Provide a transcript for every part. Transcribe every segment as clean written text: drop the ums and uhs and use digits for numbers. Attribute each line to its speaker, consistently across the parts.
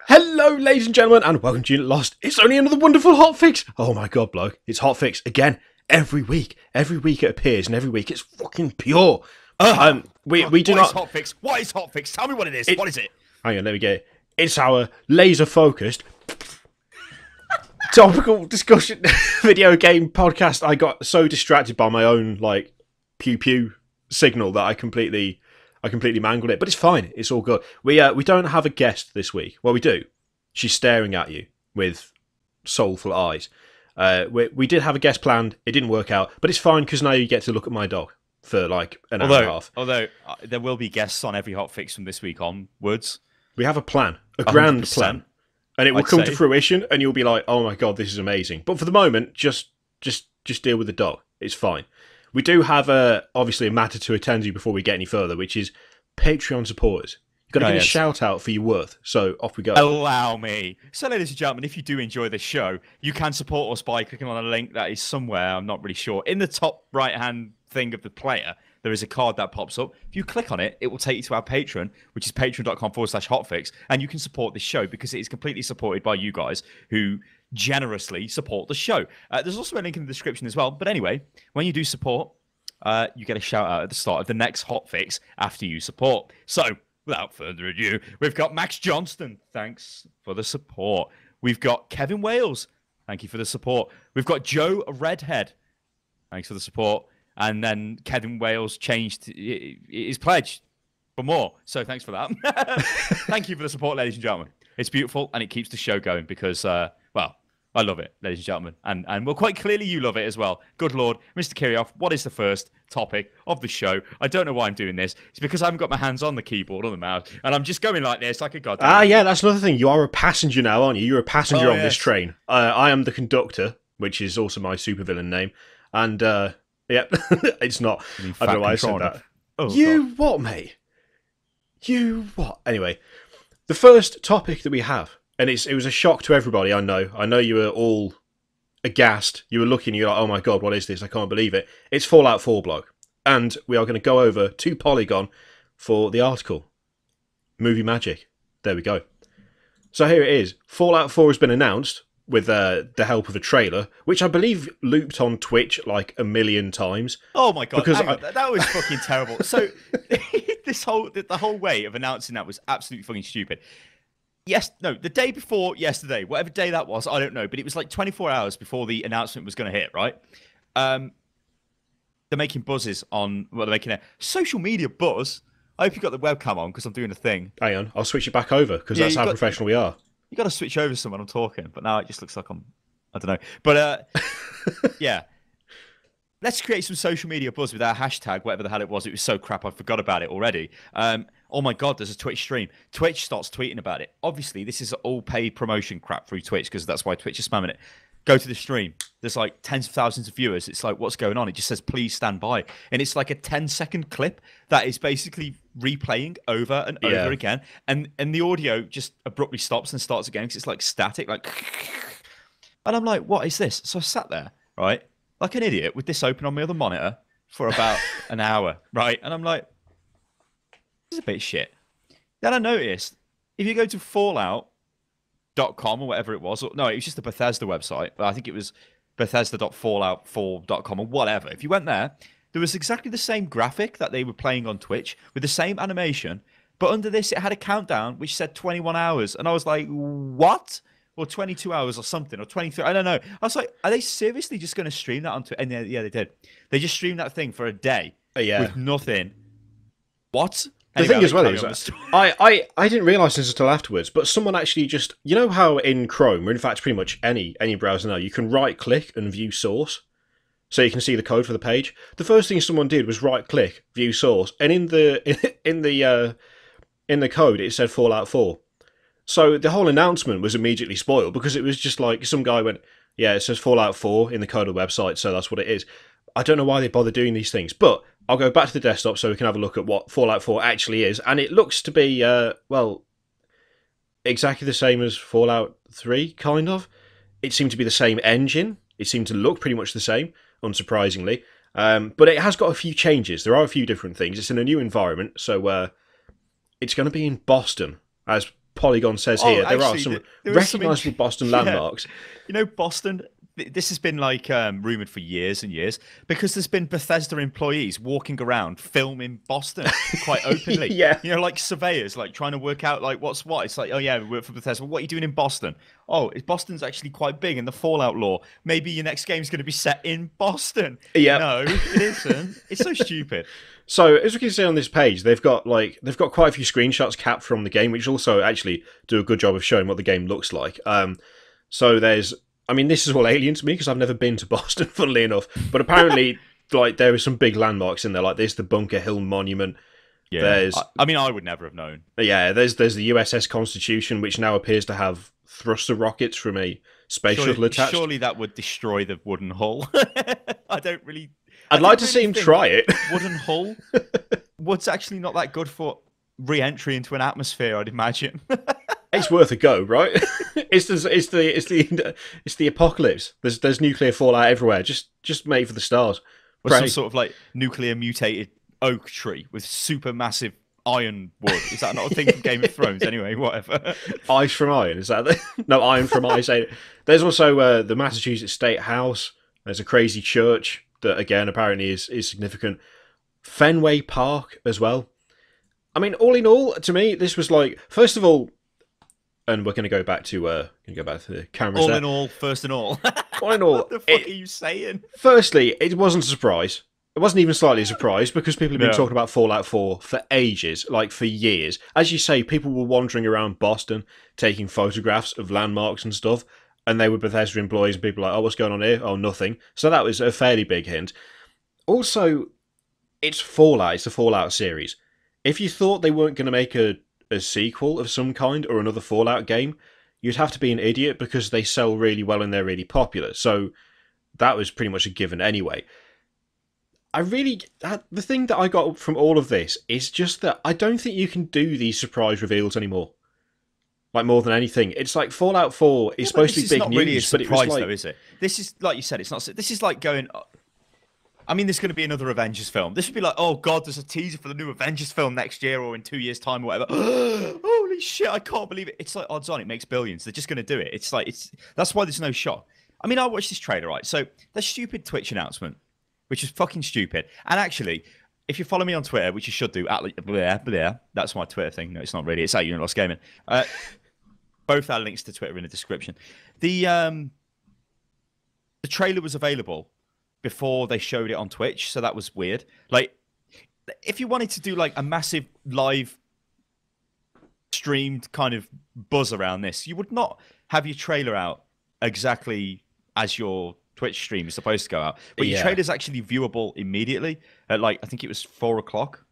Speaker 1: Hello, ladies and gentlemen, and welcome to Unit Lost. It's only another wonderful hotfix. Oh my god, bloke. It's hotfix again. Every week. Every week it appears, and every week it's fucking pure. We do not...
Speaker 2: What is hotfix? What is hotfix? Tell me what it is. What is it?
Speaker 1: Hang on, let me get it. It's our laser-focused, topical discussion video game podcast. I got so distracted by my own, like, pew-pew signal that I completely mangled it, but it's fine. It's all good. We don't have a guest this week. Well, we do. She's staring at you with soulful eyes. We did have a guest planned. It didn't work out, but it's fine because now you get to look at my dog for like an hour and a half.
Speaker 2: Although there will be guests on every hotfix from this week onwards. We
Speaker 1: have a plan, a grand plan, and it will come to fruition, and you'll be like, "Oh my god, this is amazing!" But for the moment, just deal with the dog. It's fine. We do have obviously a matter to attend to before we get any further, which is Patreon supporters. You've got to get a shout out for your worth. So off we go.
Speaker 2: Allow me. So, ladies and gentlemen, if you do enjoy this show, you can support us by clicking on a link that is somewhere, I'm not really sure. In the top right-hand thing of the player, there is a card that pops up. If you click on it, it will take you to our Patreon, which is patreon.com/hotfix, and you can support this show because it is completely supported by you guys who generously support the show. There's also a link in the description as well. But anyway, when you do support, you get a shout out at the start of the next hotfix after you support. So, without further ado, we've got Max Johnston. Thanks for the support. We've got Kevin Wales. Thank you for the support. We've got Joe Redhead. Thanks for the support. And then Kevin Wales changed his pledge for more. So thanks for that. Thank you for the support, ladies and gentlemen. It's beautiful, and it keeps the show going because, well, I love it, ladies and gentlemen. And well, quite clearly you love it as well. Good Lord. Mr. Kirioff, what is the first topic of the show? I don't know why I'm doing this. It's because I haven't got my hands on the keyboard or the mouse, and I'm just going like this like a goddamn...
Speaker 1: Ah, yeah, that's another thing. You are a passenger now, aren't you? You're a passenger on this train. I am the conductor, which is also my supervillain name. And, yeah, it's not. I don't know why I said that. Oh, you God. What, mate? You what? Anyway, the first topic that we have, and it was a shock to everybody, I know you were all aghast. You were looking, you're like, oh my god, what is this? I can't believe it. It's Fallout 4, bloke. And we are going to go over to Polygon for the article. Movie magic. There we go. So here it is. Fallout 4 has been announced with the help of a trailer, which I believe looped on Twitch like a million times.
Speaker 2: Oh my god, that was fucking terrible. So the whole way of announcing that was absolutely fucking stupid. The day before yesterday, whatever day that was, I don't know, but it was like 24 hours before the announcement was going to hit, right? They're making buzzes on, well, they're making a social media buzz. I hope you got the webcam on because I'm doing a thing.
Speaker 1: Hang on, I'll switch it back over because that's how professional we are.
Speaker 2: You got to switch over to someone I'm talking, but now it just looks like I don't know. But, yeah. Let's create some social media buzz with our hashtag, whatever the hell it was. It was so crap, I forgot about it already. Oh my God, there's a Twitch stream. Twitch starts tweeting about it. Obviously, this is all paid promotion crap through Twitch because that's why Twitch is spamming it. Go to the stream. There's like tens of thousands of viewers. It's like, what's going on? It just says, please stand by. And it's like a 10-second clip that is basically replaying over and over again. And the audio just abruptly stops and starts again because it's like static. Like, and I'm like, what is this? So I sat there, right, like an idiot with this open on my other monitor for about an hour, right? And I'm like, this is a bit shit. Then I noticed, if you go to Fallout.com or whatever it was, no, it was just the Bethesda website, but I think it was Bethesda.fallout4.com or whatever. If you went there, there was exactly the same graphic that they were playing on Twitch with the same animation, but under this, it had a countdown which said 21 hours. And I was like, what? Or 22 hours or something, or 23, I don't know. I was like, are they seriously just going to stream that onto? And yeah, they did. They just streamed that thing for a day with nothing. What?
Speaker 1: The thing as well is, I didn't realise this until afterwards, but someone actually just, you know how in Chrome, or in fact pretty much any browser now, you can right-click and view source, so you can see the code for the page. The first thing someone did was right-click, view source, and in the code it said Fallout 4. So the whole announcement was immediately spoiled because it was just like some guy went, yeah, it says Fallout 4 in the code of the website, so that's what it is. I don't know why they bother doing these things, but I'll go back to the desktop so we can have a look at what Fallout 4 actually is, and it looks to be, well, exactly the same as Fallout 3, kind of. It seemed to be the same engine. It seemed to look pretty much the same, unsurprisingly. But it has got a few changes. There are a few different things. It's in a new environment, so it's going to be in Boston, as Polygon says here, there are some recognisable Boston landmarks.
Speaker 2: You know, Boston, this has been like rumoured for years and years because there's been Bethesda employees walking around filming Boston quite openly.
Speaker 1: Yeah.
Speaker 2: You know, like surveyors, like trying to work out like what's what. It's like, oh yeah, we work for Bethesda. Well, what are you doing in Boston? Oh, Boston's actually quite big in the Fallout lore. Maybe your next game's going to be set in Boston.
Speaker 1: Yeah.
Speaker 2: No, it isn't. It's so stupid.
Speaker 1: So, as we can see on this page, they've got quite a few screenshots capped from the game, which also actually do a good job of showing what the game looks like. So there's, I mean, this is all alien to me because I've never been to Boston, funnily enough. But apparently, like, there are some big landmarks in there, like this, the Bunker Hill Monument.
Speaker 2: Yeah,
Speaker 1: there's,
Speaker 2: I mean, I would never have known.
Speaker 1: Yeah, there's the USS Constitution, which now appears to have thruster rockets from a space shuttle attached.
Speaker 2: Surely that would destroy the wooden hull.
Speaker 1: I'd like to see him try it.
Speaker 2: Wooden hull? Wood's actually not that good for re-entry into an atmosphere, I'd imagine.
Speaker 1: It's worth a go, right? It's the apocalypse. There's nuclear fallout everywhere. Just mate for the stars.
Speaker 2: Or some sort of like nuclear mutated oak tree with super massive iron wood. Is that not a thing from Game of Thrones? Anyway, whatever.
Speaker 1: Ice from iron, is that no, iron from ice. There's also the Massachusetts State House. There's a crazy church that again apparently is significant. Fenway Park as well. I mean, all in all, to me, this was like, first of all, and we're going to go back to the cameras.
Speaker 2: All in all, first and all.
Speaker 1: All in all,
Speaker 2: what the fuck are you saying?
Speaker 1: Firstly, it wasn't a surprise. It wasn't even slightly a surprise because people have been talking about Fallout 4 for ages, like for years. As you say, people were wandering around Boston taking photographs of landmarks and stuff, and they were Bethesda employees, and people were like, oh, what's going on here? Oh, nothing. So that was a fairly big hint. Also, it's Fallout. It's the Fallout series. If you thought they weren't going to make a sequel of some kind or another Fallout game, you'd have to be an idiot because they sell really well and they're really popular. So that was pretty much a given anyway. The thing that I got from all of this is just that I don't think you can do these surprise reveals anymore. Like, more than anything, it's like Fallout 4 is supposed to be big news,
Speaker 2: really a surprise,
Speaker 1: but it was like,
Speaker 2: though, is it? This is, like you said, it's not. This is like going. I mean, there's going to be another Avengers film. This would be like, oh god, there's a teaser for the new Avengers film next year or in 2 years' time or whatever. Holy shit, I can't believe it. It's like odds on, it makes billions. They're just going to do it. It's like that's why there's no shock. I mean, I watched this trailer, right? So the stupid Twitch announcement, which is fucking stupid. And actually, if you follow me on Twitter, which you should do, that's my Twitter thing. No, it's not really. It's at Unit Lost Gaming. Both our links to Twitter in the description. The trailer was available before they showed it on Twitch, so that was weird. Like, if you wanted to do like a massive live streamed kind of buzz around this, you would not have your trailer out exactly as your Twitch stream is supposed to go out. But your trailer's actually viewable immediately at, like, I think it was 4 o'clock.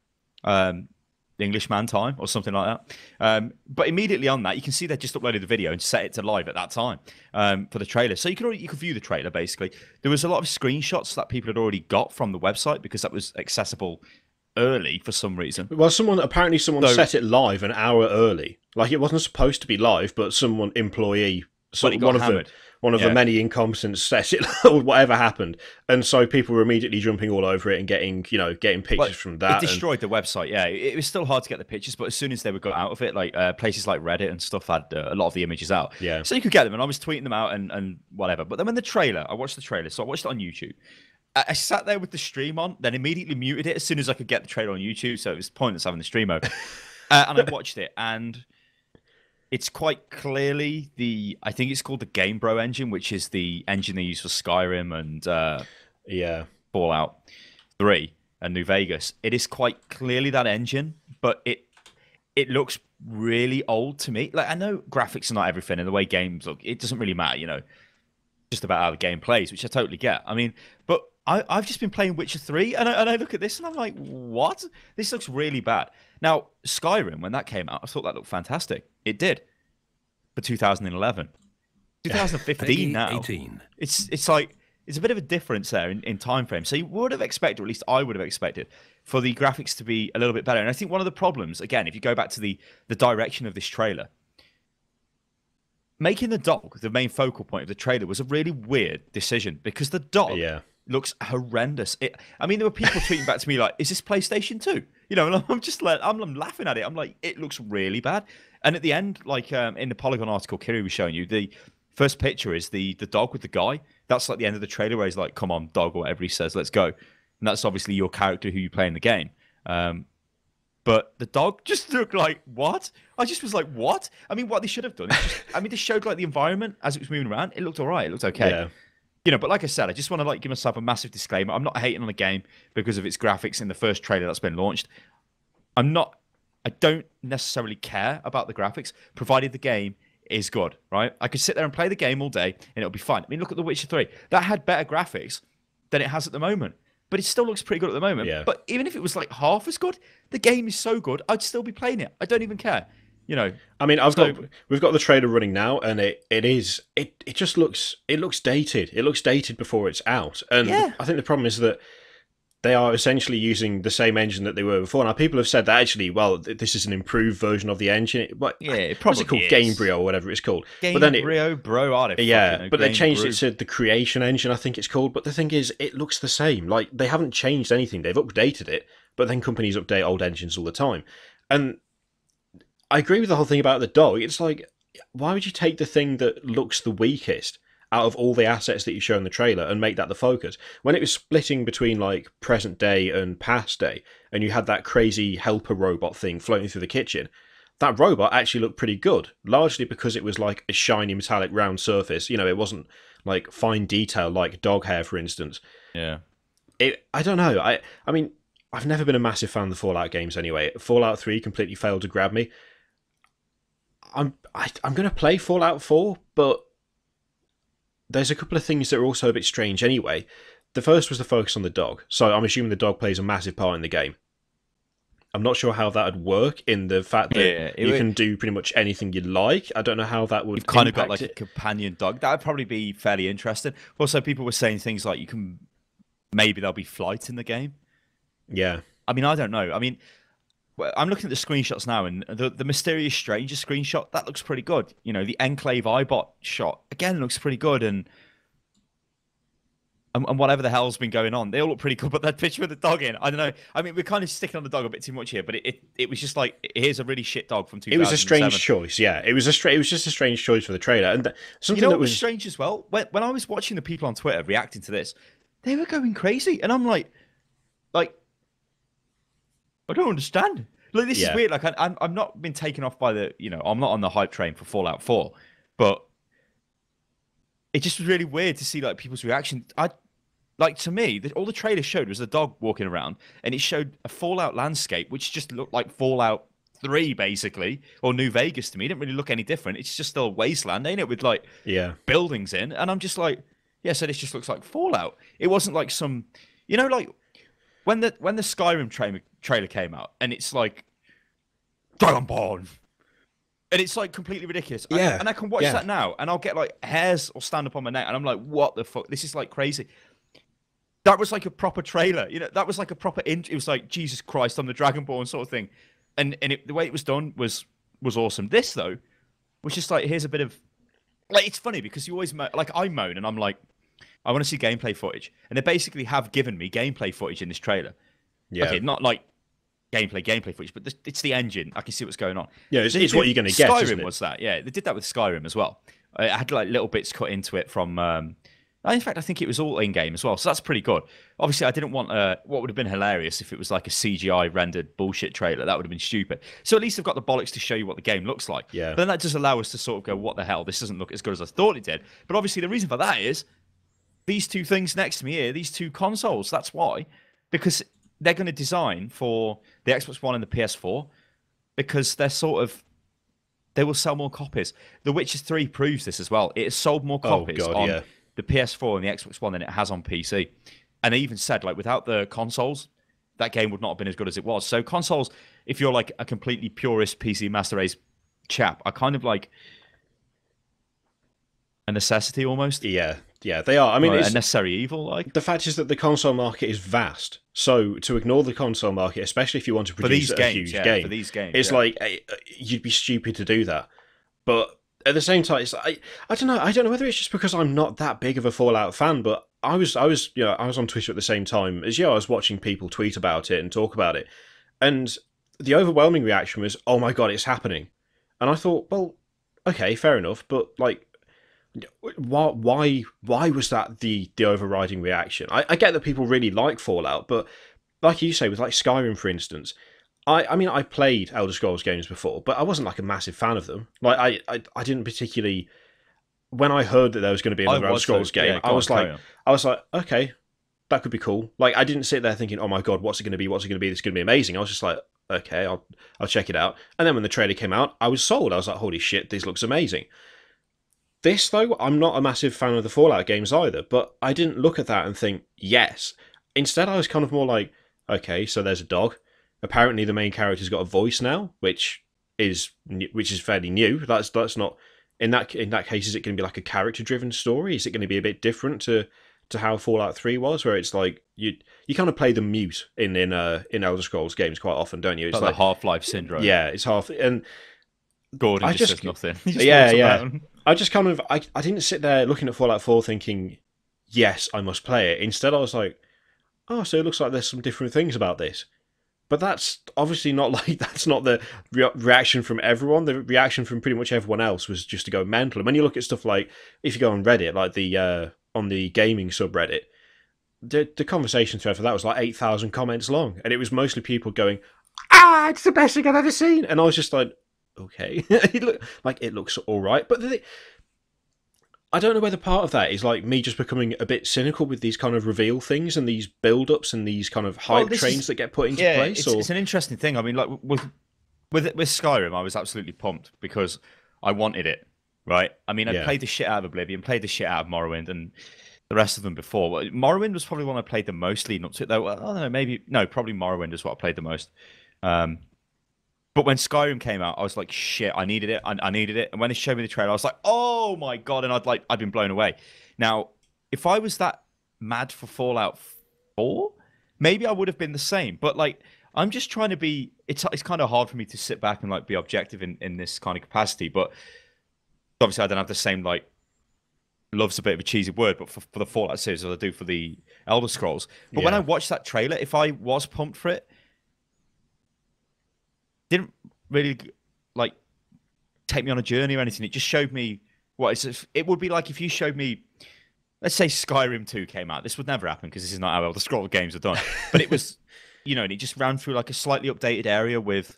Speaker 2: Englishman time or something like that. But immediately on that, you can see they just uploaded the video and set it to live at that time for the trailer. So you could view the trailer, basically. There was a lot of screenshots that people had already got from the website because that was accessible early for some reason.
Speaker 1: Well, someone set it live an hour early. Like, it wasn't supposed to be live, but employee, one of the many incompetents set it, or whatever happened, and so people were immediately jumping all over it and getting pictures from that.
Speaker 2: It destroyed the website. Yeah, it was still hard to get the pictures, but as soon as they were got out of it, like places like Reddit and stuff had a lot of the images out.
Speaker 1: Yeah,
Speaker 2: so you could get them, and I was tweeting them out and whatever. But then when I watched the trailer, so I watched it on YouTube. I sat there with the stream on, then immediately muted it as soon as I could get the trailer on YouTube, so it was pointless having the stream open. And I watched it, and it's quite clearly I think it's called the Game Bro engine, which is the engine they use for Skyrim and Fallout 3 and New Vegas. It is quite clearly that engine, but it looks really old to me. Like, I know graphics are not everything, and the way games look, it doesn't really matter, just about how the game plays, which I totally get. I mean, but I've just been playing Witcher 3, and I look at this and I'm like, what? This looks really bad. Now, Skyrim, when that came out, I thought that looked fantastic. It did. For 2011. 2015 now. It's like, it's a bit of a difference there in time frame. So you would have expected, or at least I would have expected, for the graphics to be a little bit better. And I think one of the problems, again, if you go back to the direction of this trailer, making the dog the main focal point of the trailer was a really weird decision because the dog looks horrendous. I mean, there were people tweeting back to me like, is this PlayStation 2? And I'm just like, I'm laughing at it. I'm like, it looks really bad. And at the end, like in the Polygon article Kiri was showing you, the first picture is the dog with the guy. That's like the end of the trailer where he's like, "Come on, dog," or whatever he says, "Let's go." And that's obviously your character who you play in the game. But the dog just looked like, what? I just was like, what? I mean, what they should have done is just, I mean, they showed like the environment as it was moving around. It looked all right. It looked okay.
Speaker 1: Yeah.
Speaker 2: You know, but like I said, I just want to like give myself a massive disclaimer. I'm not hating on the game because of its graphics in the first trailer that's been launched. I don't necessarily care about the graphics, provided the game is good, right? I could sit there and play the game all day and it'll be fine. I mean, look at The Witcher 3. That had better graphics than it has at the moment. But it still looks pretty good at the moment.
Speaker 1: Yeah.
Speaker 2: But even if it was like half as good, the game is so good, I'd still be playing it. I don't even care. You know.
Speaker 1: I mean, we've got the trailer running now, and it just looks dated. It looks dated before it's out, and
Speaker 2: Yeah.
Speaker 1: I think the problem is that they are essentially using the same engine that they were before. Now, people have said that actually, well, this is an improved version of the engine.
Speaker 2: Yeah, it probably
Speaker 1: what's it called?
Speaker 2: is.
Speaker 1: Gamebryo or whatever it's called.
Speaker 2: Gamebryo, bro, artifact.
Speaker 1: Yeah, but they changed it to the Creation Engine, I think it's called. But the thing is, it looks the same. Like, they haven't changed anything. They've updated it, but then companies update old engines all the time. And I agree with the whole thing about the dog. It's like, why would you take the thing that looks the weakest out of all the assets that you show in the trailer and make that the focus? When it was splitting between like present day and past day, and you had that crazy helper robot thing floating through the kitchen, that robot actually looked pretty good, largely because it was like a shiny metallic round surface. You know, it wasn't like fine detail like dog hair, for instance.
Speaker 2: Yeah.
Speaker 1: I don't know. I mean, I've never been a massive fan of the Fallout games anyway. Fallout 3 completely failed to grab me. I'm going to play Fallout 4, but there's a couple of things that are also a bit strange anyway. The first was the focus on the dog, so I'm assuming the dog plays a massive part in the game. I'm not sure how that would work in the fact that you can do pretty much anything you like. I don't know how that would.
Speaker 2: You've kind of got like a companion dog. That would probably be fairly interesting. Also, people were saying things like maybe there'll be flight in the game.
Speaker 1: Yeah.
Speaker 2: I mean, I don't know. I mean, I'm looking at the screenshots now, and the Mysterious Stranger screenshot, that looks pretty good. You know, the Enclave iBot shot, again, looks pretty good. And whatever the hell's been going on, they all look pretty good. But that picture with the dog in, I don't know. I mean, we're kind of sticking on the dog a bit too much here, but it was just like, here's a really shit dog from 2007.
Speaker 1: It was a strange choice, yeah. It was just a strange choice for the trailer. And something
Speaker 2: you know
Speaker 1: that
Speaker 2: what was strange as well? When I was watching the people on Twitter reacting to this, they were going crazy. And I'm like, I don't understand. Like, this is weird. Like, I'm not been taken off by the, you know, I'm not on the hype train for Fallout 4, but it just was really weird to see like people's reaction. To me, all the trailer showed was the dog walking around, and it showed a Fallout landscape, which just looked like Fallout 3, basically, or New Vegas to me. It didn't really look any different. It's just still a wasteland, ain't it, with like buildings in. And I'm just like, yeah, so this just looks like Fallout. It wasn't like some, you know, like when the Skyrim trailer came out, and it's like Dragonborn, and it's like completely ridiculous.
Speaker 1: Yeah,
Speaker 2: and I can watch that now, and I'll get like hairs or stand up on my neck, and I'm like, what the fuck? This is like crazy. That was like a proper trailer, you know. That was like a proper. It was like, Jesus Christ, I'm the Dragonborn sort of thing, and the way it was done was awesome. This though was just like, here's a bit of, like, it's funny because you always like, I moan and I'm like, I want to see gameplay footage, and they basically have given me gameplay footage in this trailer. Yeah. Okay, not like gameplay footage, but it's the engine. I can see what's going on.
Speaker 1: Yeah, it's what you're going to get.
Speaker 2: Skyrim was that. Yeah, they did that with Skyrim as well. It had like little bits cut into it from. In fact, I think it was all in game as well, so that's pretty good. Obviously, I didn't want what would have been hilarious if it was like a CGI rendered bullshit trailer. That would have been stupid. So at least I've got the bollocks to show you what the game looks like.
Speaker 1: Yeah.
Speaker 2: But then that does allow us to sort of go, what the hell? This doesn't look as good as I thought it did. But obviously, the reason for that is these two things next to me here, these two consoles. That's why, because they're going to design for the Xbox One and the PS4, because they're sort of, they will sell more copies. The Witcher 3 proves this as well. It has sold more copies on the PS4 and the Xbox One than it has on PC. And they even said, like, without the consoles, that game would not have been as good as it was. So consoles, if you're like a completely purist PC Master Race chap, are kind of like a necessity almost.
Speaker 1: Yeah, they are. I mean,
Speaker 2: it's a necessary evil. Like,
Speaker 1: the fact is that the console market is vast. So to ignore the console market, especially if you want to produce a huge game,
Speaker 2: for these games,
Speaker 1: it's like you'd be stupid to do that. But at the same time, it's I don't know. I don't know whether it's just because I'm not that big of a Fallout fan, but I was on Twitter at the same time as you. I was watching people tweet about it and talk about it, and the overwhelming reaction was, "Oh my god, it's happening!" And I thought, well, okay, fair enough, but like, why was that the overriding reaction? I get that people really like Fallout, but like you say, with like Skyrim, for instance, I mean, I played Elder Scrolls games before, but I wasn't like a massive fan of them. Like, I didn't particularly. When I heard that there was going to be another Elder Scrolls game,
Speaker 2: yeah,
Speaker 1: I was like, okay, that could be cool. Like, I didn't sit there thinking, oh my god, what's it going to be? What's it going to be? This is going to be amazing. I was just like, okay, I'll check it out. And then when the trailer came out, I was sold. I was like, holy shit, this looks amazing. This, though, I'm not a massive fan of the Fallout games either, but I didn't look at that and think, yes. Instead, I was kind of more like, okay, so there's a dog. Apparently, the main character's got a voice now, which is fairly new. That's not in that case. Is it going to be like a character-driven story? Is it going to be a bit different to how Fallout 3 was, where it's like you kind of play the mute in Elder Scrolls games quite often, don't you? It's
Speaker 2: like the Half-Life syndrome.
Speaker 1: Yeah, it's half and
Speaker 2: Gordon just says nothing.
Speaker 1: Yeah. I just kind of I didn't sit there looking at Fallout 4 thinking, yes, I must play it. Instead, I was like, oh, so it looks like there's some different things about this. But that's obviously not like that's not the reaction from everyone. The reaction from pretty much everyone else was just to go mental. And when you look at stuff like, if you go on Reddit, like the on the gaming subreddit, the conversation thread for that was like 8,000 comments long, and it was mostly people going, it's the best thing I've ever seen. And I was just like, okay, it looks all right, but I don't know whether part of that is like me just becoming a bit cynical with these kind of reveal things and these build-ups and these kind of hype trains that get put into place.
Speaker 2: It's an interesting thing. I mean, like with Skyrim, I was absolutely pumped because I wanted it. Right? I mean, I played the shit out of Oblivion, played the shit out of Morrowind, and the rest of them before. Morrowind was probably one I played the most leading up to it, though. I don't know, probably Morrowind is what I played the most. But when Skyrim came out, I was like, shit, I needed it. I needed it. And when they showed me the trailer, I was like, oh my god, and I'd been blown away. Now, if I was that mad for Fallout 4, maybe I would have been the same. But like, I'm just trying to be. It's kind of hard for me to sit back and like be objective in this kind of capacity, but. Obviously, I don't have the same, like, love's a bit of a cheesy word, but for the Fallout series as I do for the Elder Scrolls. But when I watched that trailer, if I was pumped for it, didn't really, like, take me on a journey or anything. It just showed me it would be like if you showed me, let's say Skyrim 2 came out. This would never happen because this is not how Elder Scrolls games are done. But it was, and it just ran through, like, a slightly updated area with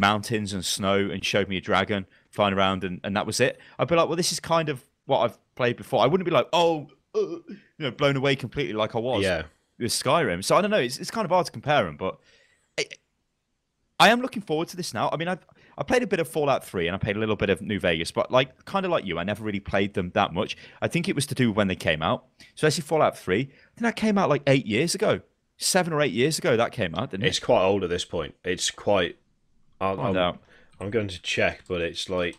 Speaker 2: mountains and snow and showed me a dragon flying around and that was it. I'd be like, well, this is kind of what I've played before. I wouldn't be like, blown away completely like I was with Skyrim. So I don't know. It's kind of hard to compare them, but I am looking forward to this now. I mean, I played a bit of Fallout 3 and I played a little bit of New Vegas, but like kind of like you, I never really played them that much. I think it was to do when they came out. So I see Fallout 3. I think that came out like 8 years ago. 7 or 8 years ago that came out, didn't it?
Speaker 1: It's quite old at this point. It's quite... I'm going to check, but it's like...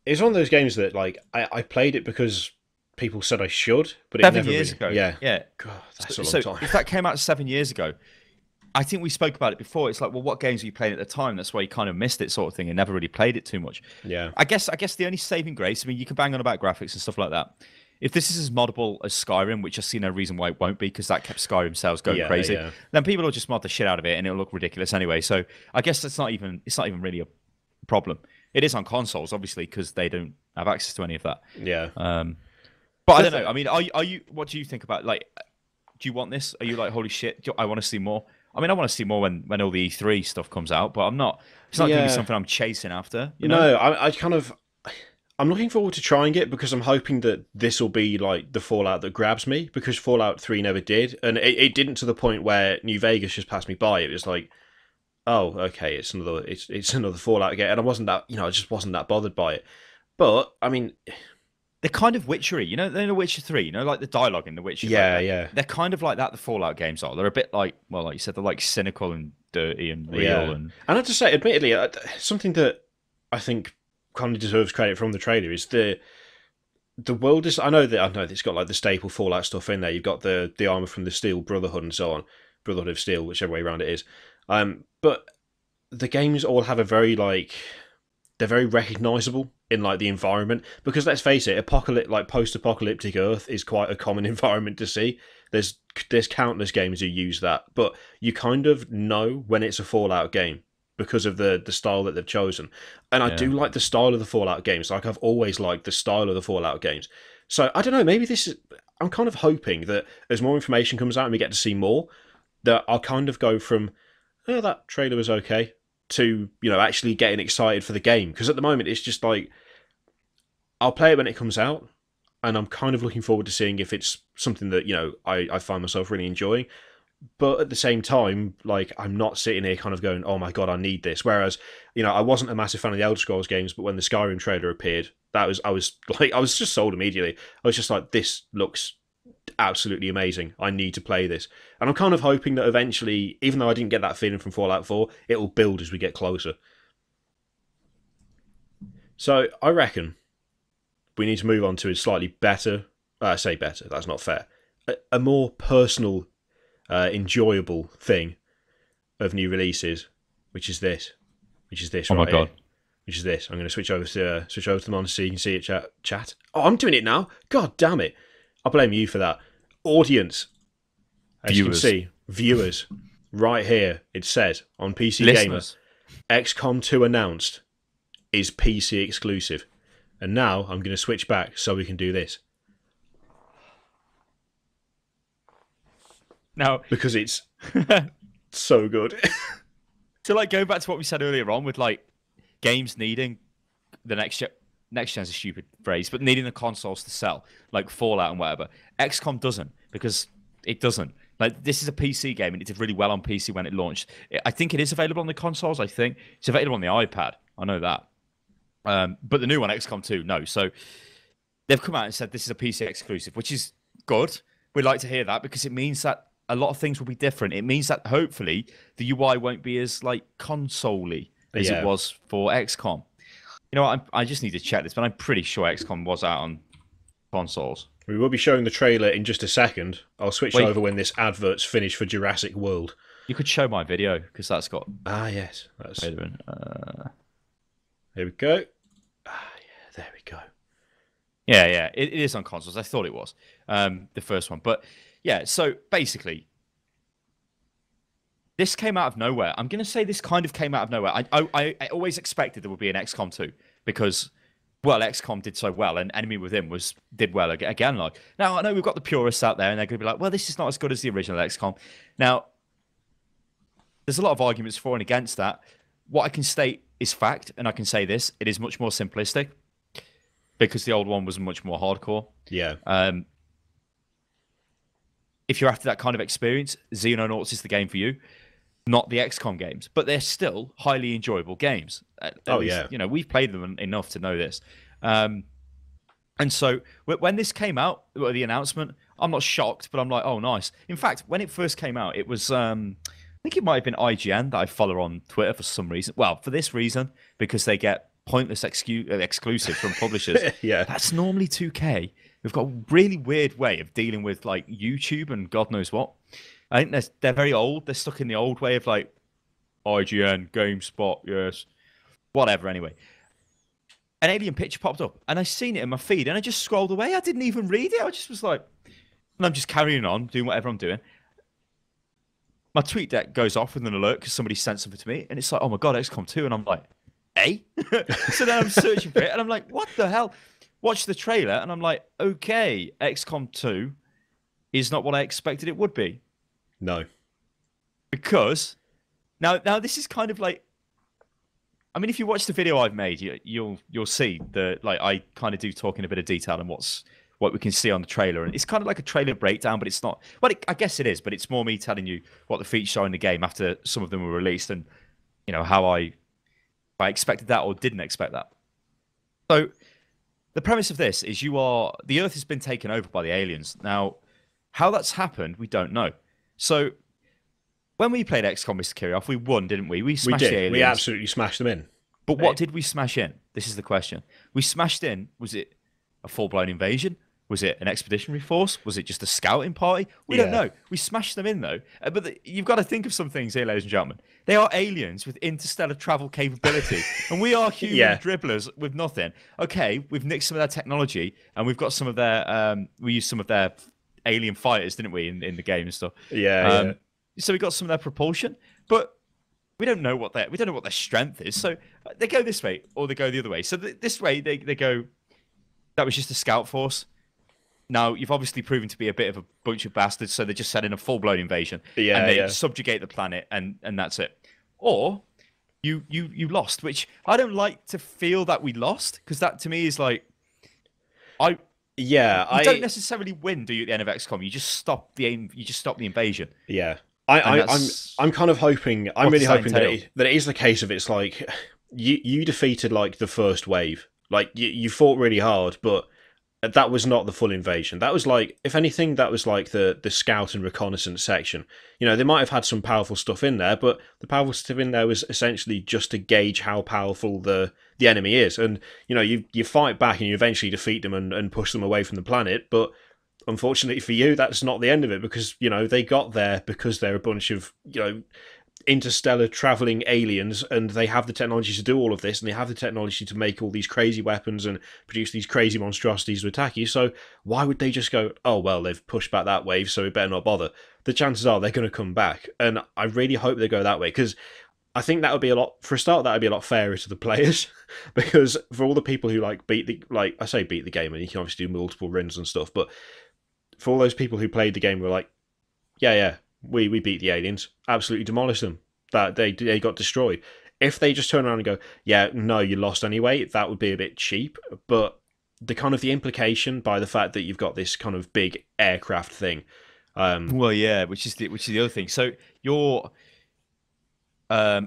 Speaker 1: It's one of those games that, like, I played it because people said I should, but it
Speaker 2: 7 years ago.
Speaker 1: Yeah.
Speaker 2: Yeah.
Speaker 1: God, that's a long time.
Speaker 2: If that came out 7 years ago, I think we spoke about it before. It's like, well, what games were you playing at the time? That's why you kind of missed it, sort of thing, and never really played it too much.
Speaker 1: Yeah.
Speaker 2: I guess the only saving grace, I mean, you can bang on about graphics and stuff like that. If this is as moddable as Skyrim, which I see no reason why it won't be, because that kept Skyrim sales going crazy, then people will just mod the shit out of it, and it'll look ridiculous anyway. So I guess it's not even really a problem. It is on consoles, obviously, because they don't have access to any of that.
Speaker 1: Yeah.
Speaker 2: But I don't know. I mean, are you? What do you think about, like? Do you want this? Are you like, holy shit? I want to see more. I mean, I want to see more when all the E3 stuff comes out, but I'm not. It's not going to be something I'm chasing after. You know?
Speaker 1: No, I'm looking forward to trying it because I'm hoping that this will be like the Fallout that grabs me, because Fallout 3 never did, and it didn't, to the point where New Vegas just passed me by. It was like, oh, okay, it's another Fallout game, and I just wasn't that bothered by it. But I mean,
Speaker 2: they're kind of Witchery, in The Witcher 3, like the dialogue in The Witcher.
Speaker 1: Yeah.
Speaker 2: They're kind of like that. The Fallout games are. They're a bit like, well, like you said, they're like cynical and dirty and real.
Speaker 1: Yeah. And I have to say, admittedly, something that I think kind of deserves credit from the trailer is the world is. I know that it's got like the staple Fallout stuff in there. You've got the armor from the Steel Brotherhood and so on, Brotherhood of Steel, whichever way around it is. But the games all have a very they're very recognizable in like the environment, because let's face it, post-apocalyptic Earth is quite a common environment to see. There's countless games who use that, but you kind of know when it's a Fallout game because of the style that they've chosen. And I do like the style of the Fallout games. Like, I've always liked the style of the Fallout games. So, I don't know, maybe this is... I'm kind of hoping that as more information comes out and we get to see more, that I'll kind of go from, oh, that trailer was okay, to, you know, actually getting excited for the game. Because at the moment, it's just like, I'll play it when it comes out, and I'm kind of looking forward to seeing if it's something that, you know, I find myself really enjoying. But at the same time, like, I'm not sitting here kind of going, oh my god, I need this. Whereas, you know, I wasn't a massive fan of the Elder Scrolls games, but when the Skyrim trailer appeared, I was just sold immediately. I was just like, this looks absolutely amazing. I need to play this. And I'm kind of hoping that eventually, even though I didn't get that feeling from Fallout 4, it will build as we get closer. So I reckon we need to move on to a slightly better, say better, that's not fair, a more personal, enjoyable thing of new releases, which is this.
Speaker 2: Oh my god.
Speaker 1: Here. Which is this. I'm going to switch over to them on so you can see it chat. Oh, I'm doing it now. God damn it. I blame you for that. Audience. As you can see, viewers. Right here, it says on PC
Speaker 2: Listeners.
Speaker 1: Gamer, XCOM 2 announced is PC exclusive. And now I'm going to switch back so we can do this.
Speaker 2: Now,
Speaker 1: because it's so good.
Speaker 2: So, like, going back to what we said earlier on with, like, games needing the next gen's a stupid phrase, but needing the consoles to sell, like Fallout and whatever. XCOM doesn't, because it doesn't. Like, this is a PC game, and it did really well on PC when it launched. I think it is available on the consoles, I think. It's available on the iPad. I know that. But the new one, XCOM 2, no. So they've come out and said this is a PC exclusive, which is good. We'd like to hear that, because it means that a lot of things will be different. It means that hopefully the UI won't be as, like, console-y as it was for XCOM. You know what? I just need to check this, but I'm pretty sure XCOM was out on consoles. We
Speaker 1: will be showing the trailer in just a second. I'll switch over when this advert's finished for Jurassic World.
Speaker 2: You could show my video, because that's got...
Speaker 1: Ah, yes. That's...
Speaker 2: Here
Speaker 1: we go. Ah, yeah, there we go.
Speaker 2: Yeah, it is on consoles. I thought it was, the first one. But, yeah, so basically... This came out of nowhere. I'm going to say this kind of came out of nowhere. I always expected there would be an XCOM 2 because, well, XCOM did so well and Enemy Within did well again. Like, now, I know we've got the purists out there and they're going to be like, well, this is not as good as the original XCOM. Now, there's a lot of arguments for and against that. What I can state is fact, and I can say this. It is much more simplistic because the old one was much more hardcore.
Speaker 1: Yeah.
Speaker 2: If you're after that kind of experience, Xenonauts is the game for you. Not the XCOM games, but they're still highly enjoyable games. At least, you know, we've played them enough to know this. And so when this came out, the announcement, I'm not shocked, but I'm like, oh, nice. In fact, when it first came out, it was, I think it might have been IGN that I follow on Twitter for some reason. Well, for this reason, because they get pointless exclusive from publishers.
Speaker 1: Yeah.
Speaker 2: That's normally 2K. We've got a really weird way of dealing with, like, YouTube and God knows what. I think they're very old. They're stuck in the old way of, like, IGN, GameSpot, yes, whatever, anyway. An alien picture popped up, and I seen it in my feed, and I just scrolled away. I didn't even read it. I just was like... And I'm just carrying on, doing whatever I'm doing. My tweet deck goes off with an alert because somebody sent something to me, and it's like, oh my God, XCOM 2, and I'm like, eh? So then I'm searching for it, and I'm like, what the hell? Watch the trailer, and I'm like, okay, XCOM 2 is not what I expected it would be.
Speaker 1: No.
Speaker 2: Because now this is kind of like, I mean, if you watch the video I've made, you'll see that, like, I kind of do talk in a bit of detail on what we can see on the trailer, and it's kind of like a trailer breakdown, but it's not. Well, I guess it is, but it's more me telling you what the features are in the game after some of them were released, and you know how I expected that or didn't expect that. So the premise of this is the Earth has been taken over by the aliens. Now, how that's happened, we don't know. So when we played XCOM, Mr. Kirioff, we won, didn't we? We smashed the aliens.
Speaker 1: We absolutely smashed them in.
Speaker 2: But what did we smash in? This is the question. We smashed in, was it a full-blown invasion? Was it an expeditionary force? Was it just a scouting party? We don't know. We smashed them in, though. But you've got to think of some things here, ladies and gentlemen. They are aliens with interstellar travel capability, and we are human dribblers with nothing. Okay, we've nicked some of their technology, and we've got some of their... we used some of their alien fighters, didn't we, in the game and stuff?
Speaker 1: Yeah.
Speaker 2: So we got some of their propulsion, but we don't know what their strength is. So they go this way or they go the other way. So this way they go. That was just a scout force. Now you've obviously proven to be a bit of a bunch of bastards. So they just set in a full-blown invasion and they subjugate the planet and that's it. Or you lost, which I don't like to feel that we lost, because that to me is like you don't necessarily win, do you? At the end of XCOM, you just stop the aim. You just stop the invasion.
Speaker 1: Yeah, I'm kind of hoping. I'm really hoping that it is the case of it's like you defeated like the first wave. Like you fought really hard, but that was not the full invasion. That was like, if anything, that was like the scout and reconnaissance section. You know, they might have had some powerful stuff in there, but the powerful stuff in there was essentially just to gauge how powerful the enemy is. And, you know, you fight back and you eventually defeat them and push them away from the planet. But unfortunately for you, that's not the end of it, because, you know, they got there because they're a bunch of, you know, interstellar traveling aliens, and they have the technology to do all of this, and they have the technology to make all these crazy weapons and produce these crazy monstrosities to attack you. So why would they just go, oh well, they've pushed back that wave, so we better not bother? The chances are they're going to come back, and I really hope they go that way, because I think that would be a lot, for a start, that would be a lot fairer to the players, because for all the people who like beat the game, and you can obviously do multiple runs and stuff, but for all those people who played the game were like, yeah, we beat the aliens, absolutely demolished them, that they got destroyed. If they just turn around and go, yeah, no, you lost anyway, that would be a bit cheap. But the kind of the implication by the fact that you've got this kind of big aircraft thing.
Speaker 2: Well, yeah, which is the other thing. So you're, I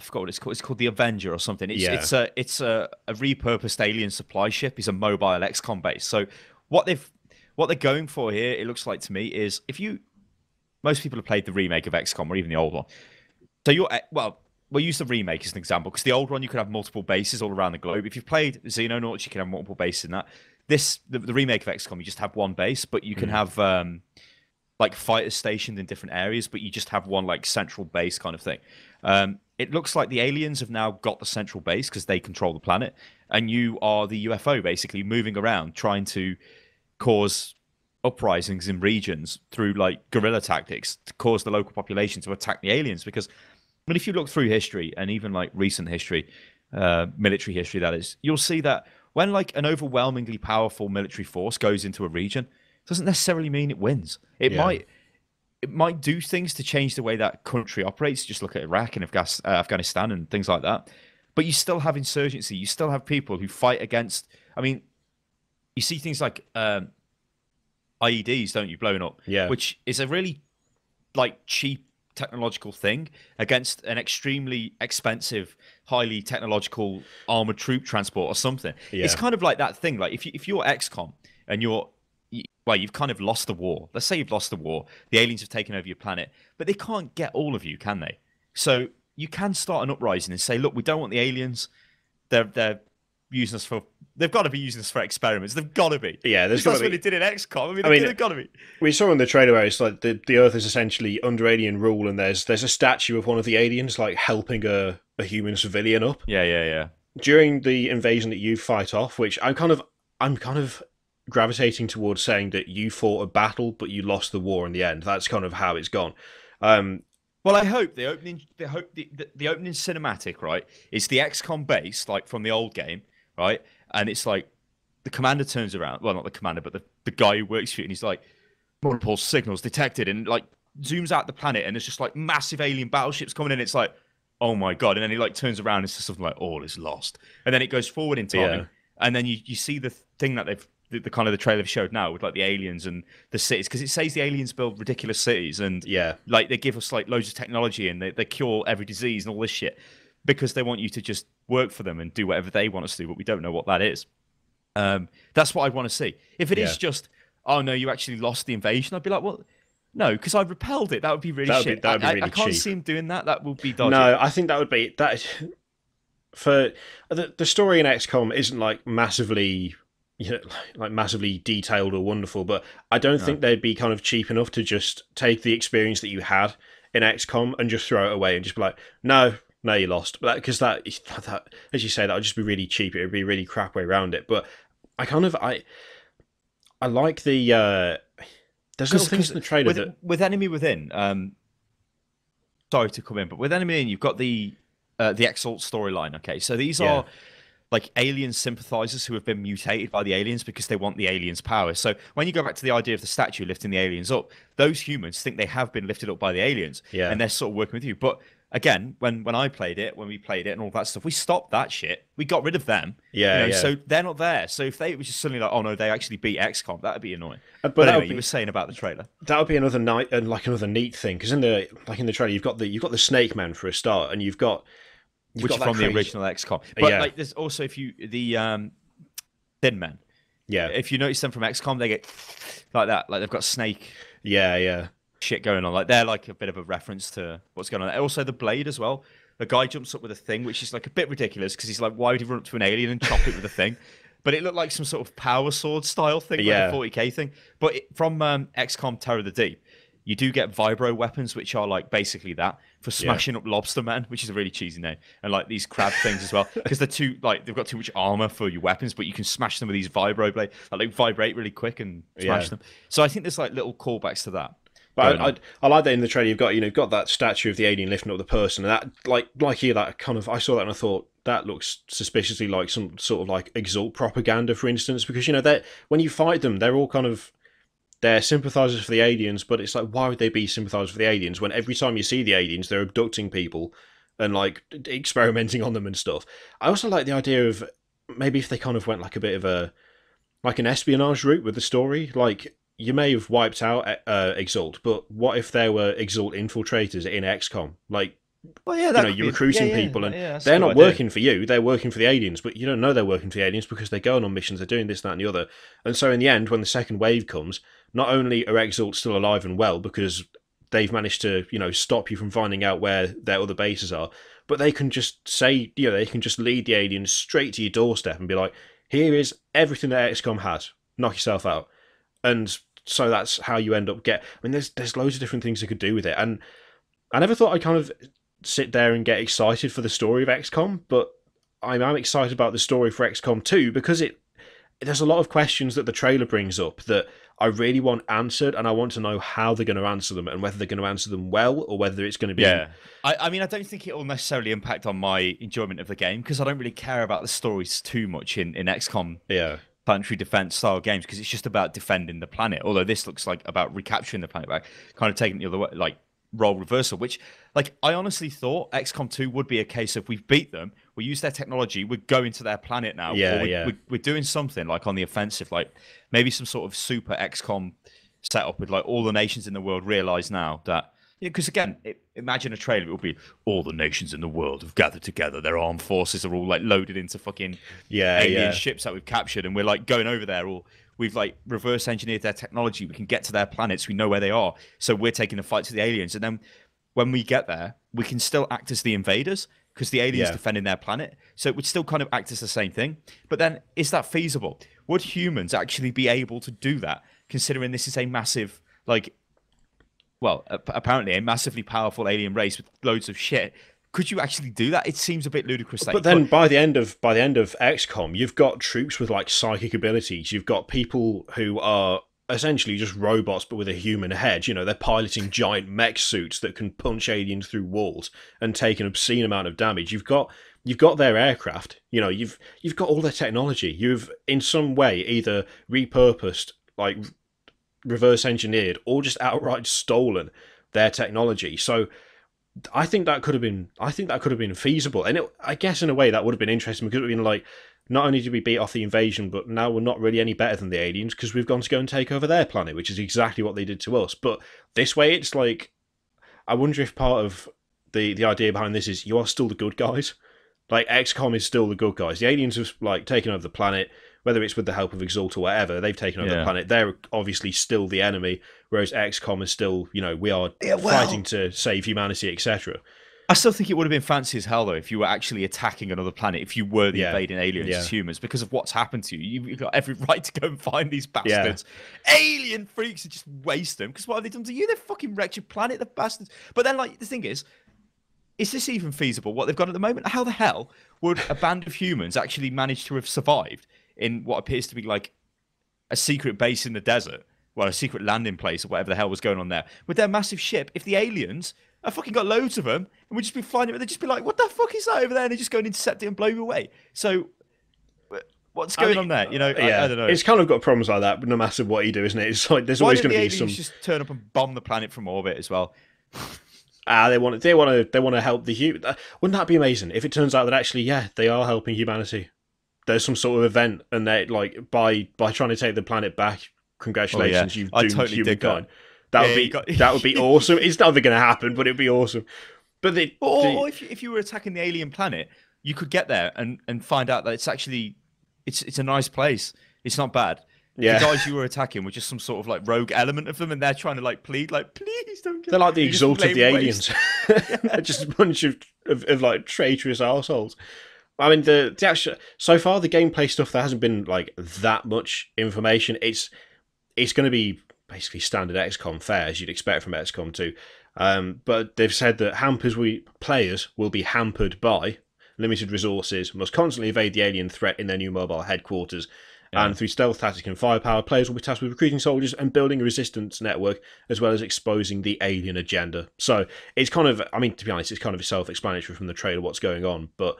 Speaker 2: forgot what it's called. It's called the Avenger or something. It's a repurposed alien supply ship. It's a mobile XCOM base. So what they're going for here, it looks like to me, is most people have played the remake of XCOM or even the old one. So we'll use the remake as an example, because the old one you could have multiple bases all around the globe. If you've played Xenonauts, you can have multiple bases in that. The remake of XCOM, you just have one base, but you can have like fighters stationed in different areas, but you just have one like central base kind of thing. It looks like the aliens have now got the central base because they control the planet, and you are the UFO basically moving around trying to cause uprisings in regions through like guerrilla tactics to cause the local population to attack the aliens. Because I mean, if you look through history, and even like recent history, military history that is, you'll see that when like an overwhelmingly powerful military force goes into a region, it doesn't necessarily mean it wins. It might do things to change the way that country operates. Just look at Iraq and Afghanistan and things like that. But you still have insurgency. You still have people who fight against. I mean, you see things like IEDs, don't you, blowing up?
Speaker 1: Yeah. Which
Speaker 2: is a really like cheap technological thing against an extremely expensive, highly technological armored troop transport or something. Yeah. It's kind of like that thing. Like if you're XCOM and you've kind of lost the war. Let's say you've lost the war. The aliens have taken over your planet, but they can't get all of you, can they? So you can start an uprising and say, look, we don't want the aliens. They're using us for. They've got to be using us for experiments. They've got to be.
Speaker 1: Yeah, there's got to be.
Speaker 2: That's what they did in XCOM. They've got to be.
Speaker 1: We saw in the trailer where it's like the Earth is essentially under alien rule, and there's a statue of one of the aliens like helping a human civilian up.
Speaker 2: Yeah.
Speaker 1: During the invasion that you fight off, which I'm kind of gravitating towards saying that you fought a battle, but you lost the war in the end. That's kind of how it's gone.
Speaker 2: Well, I hope the opening cinematic, right, is the XCOM base, like from the old game, right? And it's like the commander turns around, well, not the commander, but the guy who works for you, and he's like, multiple signals detected, and like zooms out the planet, and there's just like massive alien battleships coming in. It's like, oh my God. And then he like turns around and says something like, all is lost. And then it goes forward in time. Yeah. And then you see the thing that the kind of the trailer showed now with like the aliens and the cities, because it says the aliens build ridiculous cities, and like they give us like loads of technology, and they cure every disease and all this shit because they want you to just work for them and do whatever they want us to do, but we don't know what that is. That's what I want to see. If it is just, oh no, you actually lost the invasion, I'd be like, well, no, because I repelled it. That would be really shit.
Speaker 1: That would be really
Speaker 2: I can't
Speaker 1: cheap.
Speaker 2: See him doing that. That would be dodgy.
Speaker 1: No, I think that would be that. For the story in XCOM isn't like massively. Like massively detailed or wonderful, but I don't think they'd be kind of cheap enough to just take the experience that you had in XCOM and just throw it away and just be like, no, you lost. Because that, as you say, that would just be really cheap. It would be a really crap way around it. But I like the there's little things in the trailer
Speaker 2: with Enemy Within. sorry to come in, but with Enemy In, you've got the Exalt storyline. Okay, so these are like alien sympathizers who have been mutated by the aliens because they want the aliens' power. So when you go back to the idea of the statue lifting the aliens up, those humans think they have been lifted up by the aliens, and they're sort of working with you. But again, when we played it, and all that stuff, we stopped that shit. We got rid of them. So they're not there. So if they were just suddenly like, oh no, they actually beat XCOM, that'd be annoying. But anyway, you were saying about the trailer.
Speaker 1: That would be another another neat thing, because in the trailer you've got the Snake Man for a start, and you've got
Speaker 2: which is from the original XCOM. But like, there's also the Thin Men.
Speaker 1: Yeah.
Speaker 2: If you notice them from XCOM, they get like that, like they've got snake.
Speaker 1: Yeah.
Speaker 2: Shit going on. Like they're like a bit of a reference to what's going on. Also, the Blade as well. The guy jumps up with a thing, which is like a bit ridiculous because he's like, why would he run up to an alien and chop it with a thing? But it looked like some sort of power sword style thing, like a 40k thing. But from XCOM Terror of the Deep, you do get vibro weapons, which are like basically that for smashing up Lobster Man, which is a really cheesy name, and like these crab things as well, because they've got too much armor for your weapons, but you can smash them with these vibro blades, like vibrate really quick and smash them. So I think there's like little callbacks to that.
Speaker 1: But I like that in the trailer. You've got that statue of the alien lifting up the person, and that like here, that kind of, I saw that and I thought that looks suspiciously like some sort of like Exalt propaganda, for instance, because when you fight them, they're all kind of, they're sympathizers for the aliens, but it's like, why would they be sympathizers for the aliens when every time you see the aliens, they're abducting people and like experimenting on them and stuff. I also like the idea of maybe if they kind of went like a bit of an espionage route with the story. Like, you may have wiped out Exalt, but what if there were Exalt infiltrators in XCOM? Like, you're recruiting people, and they're not working for you, they're working for the aliens, but you don't know they're working for the aliens because they're going on missions, they're doing this, that, and the other. And so in the end, when the second wave comes, not only are Exalt still alive and well because they've managed to, stop you from finding out where their other bases are, but they can just say, they can just lead the aliens straight to your doorstep and be like, here is everything that XCOM has, knock yourself out. And so that's how you end up there's loads of different things you could do with it. And I never thought I'd kind of sit there and get excited for the story of XCOM, but I'm excited about the story for XCOM 2 because there's a lot of questions that the trailer brings up that I really want answered, and I want to know how they're going to answer them and whether they're going to answer them well or whether it's going to be...
Speaker 2: I mean, I don't think it will necessarily impact on my enjoyment of the game because I don't really care about the stories too much in XCOM. Planetary defense style games because it's just about defending the planet. Although this looks like about recapturing the planet back, kind of taking the other way, like role reversal. Which, like, I honestly thought XCOM 2 would be a case of we've beat them, we use their technology, we're going to their planet now. We're doing something like on the offensive, like maybe some sort of super XCOM setup with like all the nations in the world realize now that. Because again, imagine a trailer. It will be all the nations in the world have gathered together. Their armed forces are all like loaded into fucking alien ships that we've captured, and we're like going over there. Or we've like reverse engineered their technology. We can get to their planets. We know where they are. So we're taking the fight to the aliens. And then when we get there, we can still act as the invaders because the aliens defending their planet. So it would still kind of act as the same thing. But then, is that feasible? Would humans actually be able to do that? Considering this is a massive apparently a massively powerful alien race with loads of shit. Could you actually do that? It seems a bit ludicrous.
Speaker 1: But then by the end of XCOM, you've got troops with like psychic abilities. You've got people who are essentially just robots but with a human head. They're piloting giant mech suits that can punch aliens through walls and take an obscene amount of damage. You've got their aircraft. You've got all their technology. You've in some way either repurposed, like reverse engineered, or just outright stolen their technology. So I think that could have been feasible, and I guess in a way that would have been interesting because it would have been like, not only did we beat off the invasion, but now we're not really any better than the aliens because we've gone to go and take over their planet, which is exactly what they did to us. But this way, it's like, I wonder if part of the idea behind this is you are still the good guys. Like, XCOM is still the good guys. The aliens have like taken over the planet. Whether it's with the help of Exalt or whatever, they've taken over the planet. They're obviously still the enemy, whereas XCOM is still, we are fighting to save humanity, etc.
Speaker 2: I still think it would have been fancy as hell, though, if you were actually attacking another planet, if you were the invading aliens as humans, because of what's happened to you. You've got every right to go and find these bastards. Alien freaks, and just waste them, because what have they done to you? They've fucking wrecked your planet, the bastards. But then, like, the thing is this even feasible, what they've got at the moment? How the hell would a band of humans actually manage to have survived in what appears to be like a secret base in the desert, well, a secret landing place or whatever the hell was going on there, with their massive ship, if the aliens I fucking got loads of them, and we'd just be flying it. They'd just be like, "What the fuck is that over there?" And they just go and intercept it and blow you away. So, what's going on there? You know,
Speaker 1: yeah,
Speaker 2: I don't know.
Speaker 1: It's kind of got problems like that, but no matter what you do, isn't it? It's like there's always going to be some.
Speaker 2: Just turn up and bomb the planet from orbit as well.
Speaker 1: They want to help the human. Wouldn't that be amazing if it turns out that actually, yeah, they are helping humanity? There's some sort of event, and they like by trying to take the planet back. Congratulations, you've doomed humankind. That would be awesome. It's never going to happen, but it'd be awesome. But
Speaker 2: or if you were attacking the alien planet, you could get there and find out that it's actually it's a nice place. It's not bad. Yeah. The guys you were attacking were just some sort of like rogue element of them, and they're trying to like plead, like, please don't get.
Speaker 1: They're like the exalt of the aliens. They're just a bunch of like traitorous assholes. I mean, the actual so far the gameplay stuff, there hasn't been like that much information. It's going to be basically standard XCOM fare as you'd expect from XCOM 2. But they've said that players will be hampered by limited resources, must constantly evade the alien threat in their new mobile headquarters. Yeah. And through stealth tactics and firepower, players will be tasked with recruiting soldiers and building a resistance network, as well as exposing the alien agenda. So it's kind of, I mean, to be honest, it's kind of self-explanatory from the trailer what's going on. But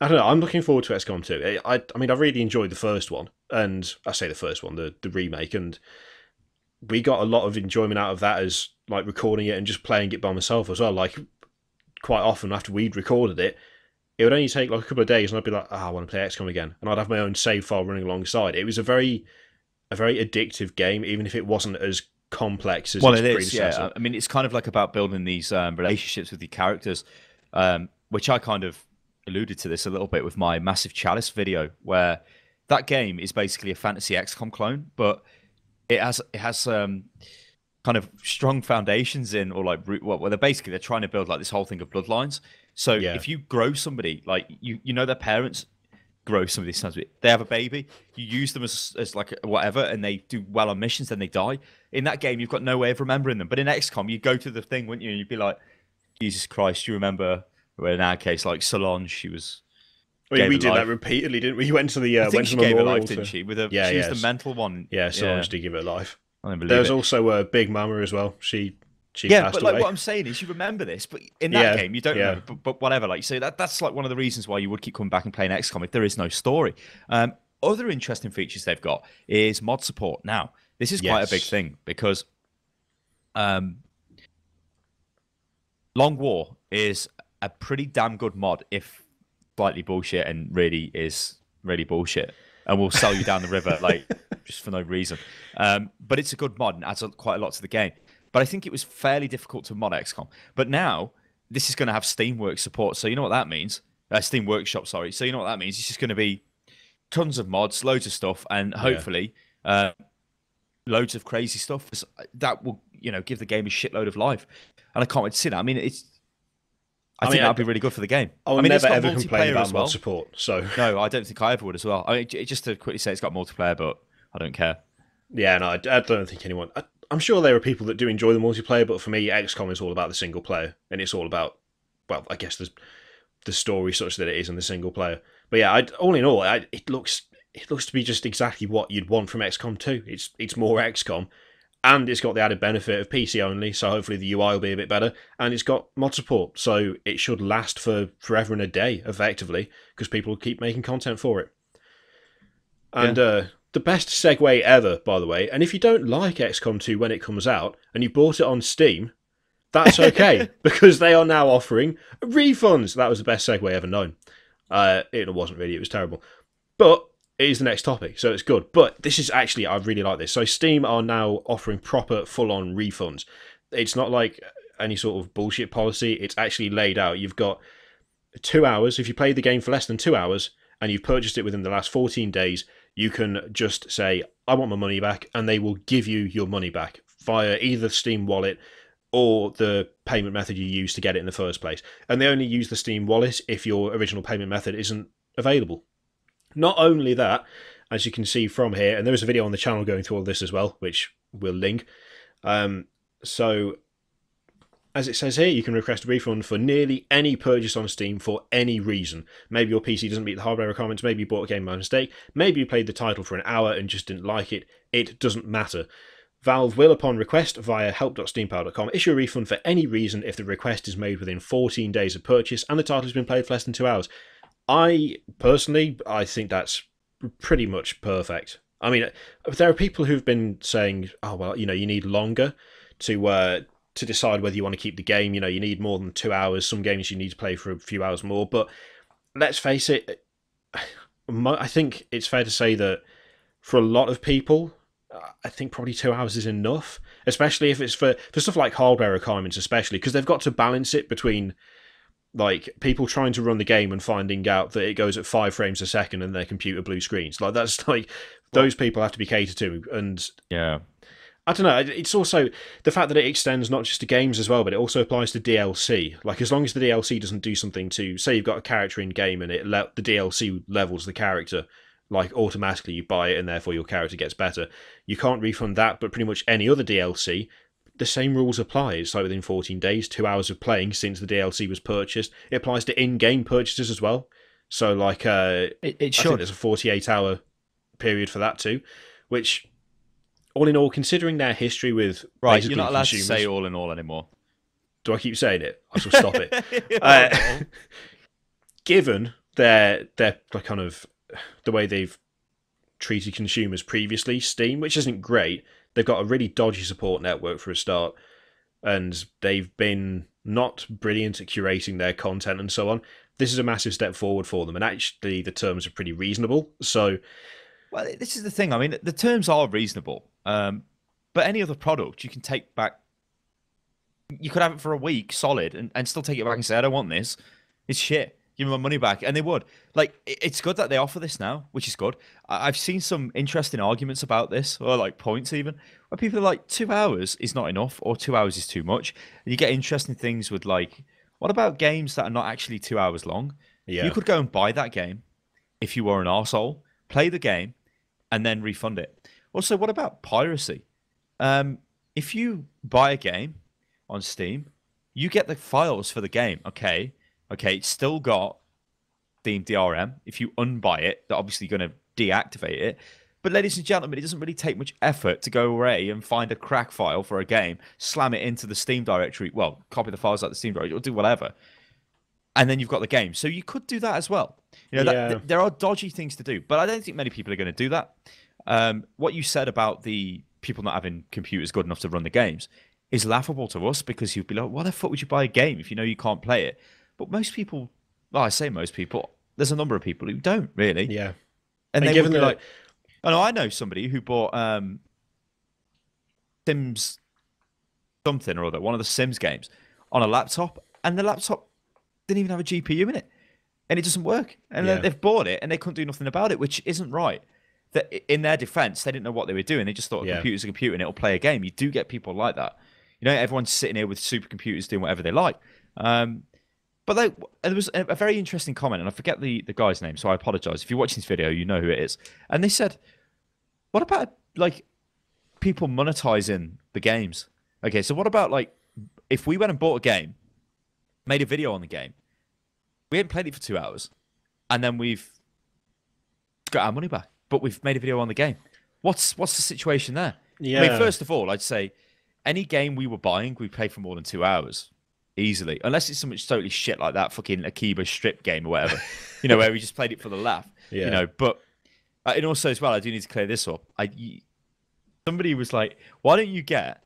Speaker 1: I don't know, I'm looking forward to XCOM 2. I mean, I really enjoyed the first one, and I say the first one, the remake, and we got a lot of enjoyment out of that as like recording it and just playing it by myself as well. Like quite often after we'd recorded it, it would only take like a couple of days and I'd be like, I want to play XCOM again. And I'd have my own save file running alongside. It was a very addictive game, even if it wasn't as complex as its predecessor.
Speaker 2: Yeah. I mean, it's kind of like about building these relationships with your characters, which I kind of alluded to this a little bit with my Massive Chalice video, where that game is basically a fantasy XCOM clone, but it has kind of strong foundations in, or like, well, they're trying to build like this whole thing of bloodlines. So if you grow somebody, like you know their parents grow some of these sons, they have a baby, you use them as like whatever, and they do well on missions, then they die. In that game, you've got no way of remembering them. But in XCOM, you go to the thing, wouldn't you? And you'd be like, Jesus Christ, do you remember? Well, in our case, like Solange, she was.
Speaker 1: We did that repeatedly, didn't we? You went to the
Speaker 2: I think
Speaker 1: she
Speaker 2: gave her life, didn't she? She was the mental one.
Speaker 1: Yeah, Solange did give it life. There's also Big Mama as well. She passed
Speaker 2: but
Speaker 1: away.
Speaker 2: Like what I'm saying is, you remember this, but in that game you don't remember. But whatever, like, so that's like one of the reasons why you would keep coming back and playing XCOM if there is no story. Other interesting features they've got is mod support. Now, this is quite a big thing because Long War is a pretty damn good mod, if slightly bullshit and really is really bullshit, and will sell you down the river like just for no reason. But it's a good mod and adds quite a lot to the game. But I think it was fairly difficult to mod XCOM. But now this is going to have Steamworks support, so you know what that means. Steam Workshop, sorry. So you know what that means. It's just going to be tons of mods, loads of stuff, and hopefully loads of crazy stuff that will, give the game a shitload of life. And I can't wait to see that. I mean, I think that'd be really good for the game.
Speaker 1: I will never ever complain about mod support. So
Speaker 2: no, I don't think I ever would as well. I mean, just to quickly say, it's got multiplayer, but I don't care.
Speaker 1: Yeah, no, I don't think anyone. I'm sure there are people that do enjoy the multiplayer, but for me, XCOM is all about the single player, and it's all about, well, I guess the story such that it is in the single player. But yeah, all in all, it looks to be just exactly what you'd want from XCOM 2. It's more XCOM, and it's got the added benefit of PC only, so hopefully the UI will be a bit better, and it's got mod support, so it should last for forever and a day, effectively, because people will keep making content for it. And the best segue ever, by the way, and if you don't like XCOM 2 when it comes out, and you bought it on Steam, that's okay, because they are now offering refunds. That was the best segue ever known. It wasn't really, it was terrible. But it is the next topic, so it's good. But this is actually, I really like this. So Steam are now offering proper, full-on refunds. It's not like any sort of bullshit policy. It's actually laid out. You've got 2 hours. If you played the game for less than 2 hours, and you've purchased it within the last 14 days, you can just say, I want my money back, and they will give you your money back via either Steam Wallet or the payment method you used to get it in the first place. And they only use the Steam Wallet if your original payment method isn't available. Not only that, as you can see from here, and there is a video on the channel going through all this as well, which we'll link. So, as it says here, you can request a refund for nearly any purchase on Steam for any reason. Maybe your PC doesn't meet the hardware requirements, maybe you bought a game by mistake, maybe you played the title for an hour and just didn't like it. It doesn't matter. Valve will, upon request via help.steampower.com, issue a refund for any reason if the request is made within 14 days of purchase and the title has been played for less than 2 hours. I think that's pretty much perfect. I mean, there are people who've been saying, oh, well, you need longer to decide whether you want to keep the game. You need more than 2 hours. Some games you need to play for a few hours more. But let's face it, I think it's fair to say that for a lot of people, I think probably 2 hours is enough, especially if it's for stuff like hardware requirements, especially because they've got to balance it between like people trying to run the game and finding out that it goes at 5 frames a second and their computer blue screens. Like that's like those people have to be catered to, and
Speaker 2: yeah,
Speaker 1: I don't know. It's also the fact that it extends not just to games as well, but it also applies to DLC. Like as long as the DLC doesn't do something to, say you've got a character in game and the DLC levels the character, like automatically you buy it and therefore your character gets better. You can't refund that, but pretty much any other DLC, the same rules apply. It's like within 14 days, 2 hours of playing since the DLC was purchased. It applies to in-game purchases as well. So like
Speaker 2: it should.
Speaker 1: There's a 48-hour period for that too, which all in all, considering their history with
Speaker 2: right, you're not allowed to say all in all anymore.
Speaker 1: Do I keep saying it? I shall stop it. Given their kind of the way they've treated consumers previously, Steam, which isn't great, they've got a really dodgy support network for a start, and they've been not brilliant at curating their content and so on. This is a massive step forward for them, and actually the terms are pretty reasonable. So,
Speaker 2: well, this is the thing. I mean, the terms are reasonable, but any other product you can take back. You could have it for a week solid and still take it back and say, I don't want this. It's shit. Give me my money back. And they would. Like, it's good that they offer this now, which is good. I've seen some interesting arguments about this, or like points even, where people are like, 2 hours is not enough, or 2 hours is too much. And you get interesting things with like, what about games that are not actually 2 hours long?
Speaker 1: Yeah.
Speaker 2: You could go and buy that game if you were an arsehole, play the game, and then refund it. Also, what about piracy? If you buy a game on Steam, you get the files for the game. Okay, it's still got Steam DRM. If you unbuy it, they're obviously going to deactivate it. But ladies and gentlemen, it doesn't really take much effort to go away and find a crack file for a game, slam it into the Steam directory. Well, copy the files out the Steam directory, or do whatever. And then you've got the game. So you could do that as well. There are dodgy things to do, but I don't think many people are going to do that. What you said about the people not having computers good enough to run the games is laughable to us, because you'd be like, why the fuck would you buy a game if you know you can't play it? But most people, well, I say most people, there's a number of people who don't really.
Speaker 1: Yeah.
Speaker 2: And they would be like, oh no, I know somebody who bought Sims something or other, one of the Sims games, on a laptop, and the laptop didn't even have a GPU in it, and it doesn't work. And they've bought it, and they couldn't do nothing about it, which isn't right. That in their defense, they didn't know what they were doing. They just thought a computer's a computer and it'll play a game. You do get people like that. Everyone's sitting here with supercomputers doing whatever they like. But there was a very interesting comment, and I forget the guy's name, so I apologize. If you're watching this video, you know who it is. And they said, what about like people monetizing the games? Okay, so what about like if we went and bought a game, made a video on the game, we hadn't played it for 2 hours, and then we've got our money back, but we've made a video on the game. What's the situation there?
Speaker 1: Yeah.
Speaker 2: I mean, first of all, I'd say any game we were buying, we played for more than 2 hours. Easily, unless it's something totally shit like that fucking Akiba strip game or whatever, where we just played it for the laugh, But and also as well, I do need to clear this up. Somebody was like, "Why don't you get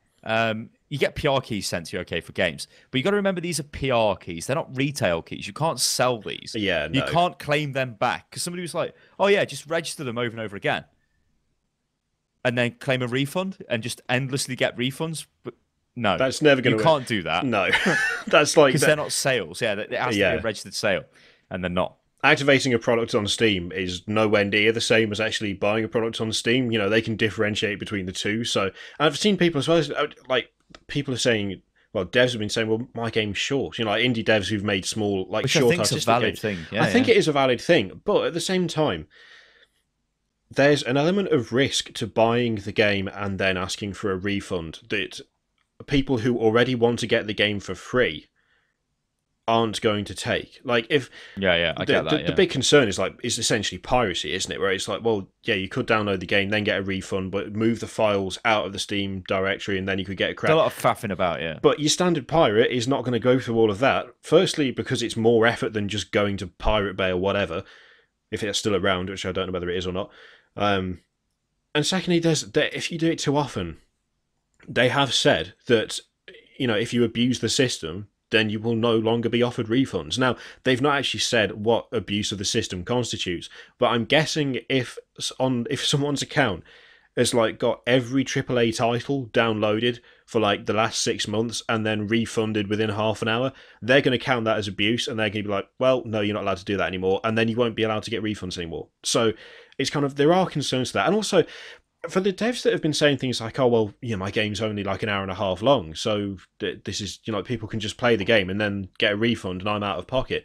Speaker 2: PR keys sent to you, okay, for games? But you got to remember these are PR keys; they're not retail keys. You can't sell these.
Speaker 1: Yeah, no.
Speaker 2: You can't claim them back, because somebody was like, "Oh yeah, just register them over and over again, and then claim a refund and just endlessly get refunds." But no,
Speaker 1: that's never going to.
Speaker 2: You can't do that.
Speaker 1: No, that's like
Speaker 2: because they're not sales. Yeah, it has to be a registered sale, and they're not.
Speaker 1: Activating a product on Steam is nowhere near the same as actually buying a product on Steam. They can differentiate between the two. So I've seen people as well, like people are saying, well, devs have been saying, well, my game's short. Like indie devs who've made small, like
Speaker 2: which
Speaker 1: short
Speaker 2: I think's
Speaker 1: artistic
Speaker 2: a valid
Speaker 1: games.
Speaker 2: thing. Yeah,
Speaker 1: I think it is a valid thing, but at the same time, there's an element of risk to buying the game and then asking for a refund that people who already want to get the game for free aren't going to take. Like, if
Speaker 2: I get that.
Speaker 1: The big concern is essentially piracy, isn't it? Where it's like, well, yeah, you could download the game, then get a refund, but move the files out of the Steam directory, and then you could get a crack.
Speaker 2: There's a lot of faffing about, yeah.
Speaker 1: But your standard pirate is not going to go through all of that. Firstly, because it's more effort than just going to Pirate Bay or whatever, if it's still around, which I don't know whether it is or not. And secondly, if you do it too often, they have said that, you know, if you abuse the system, then you will no longer be offered refunds. Now, they've not actually said what abuse of the system constitutes, but I'm guessing if someone's account has like got every AAA title downloaded for like the last 6 months and then refunded within half an hour, they're going to count that as abuse, and they're going to be like, well, no, you're not allowed to do that anymore, and then you won't be allowed to get refunds anymore. So it's kind of, there are concerns to that. And also, for the devs that have been saying things like, oh, well, you know, my game's only like an hour and a half long, so this is, you know, people can just play the game and then get a refund and I'm out of pocket.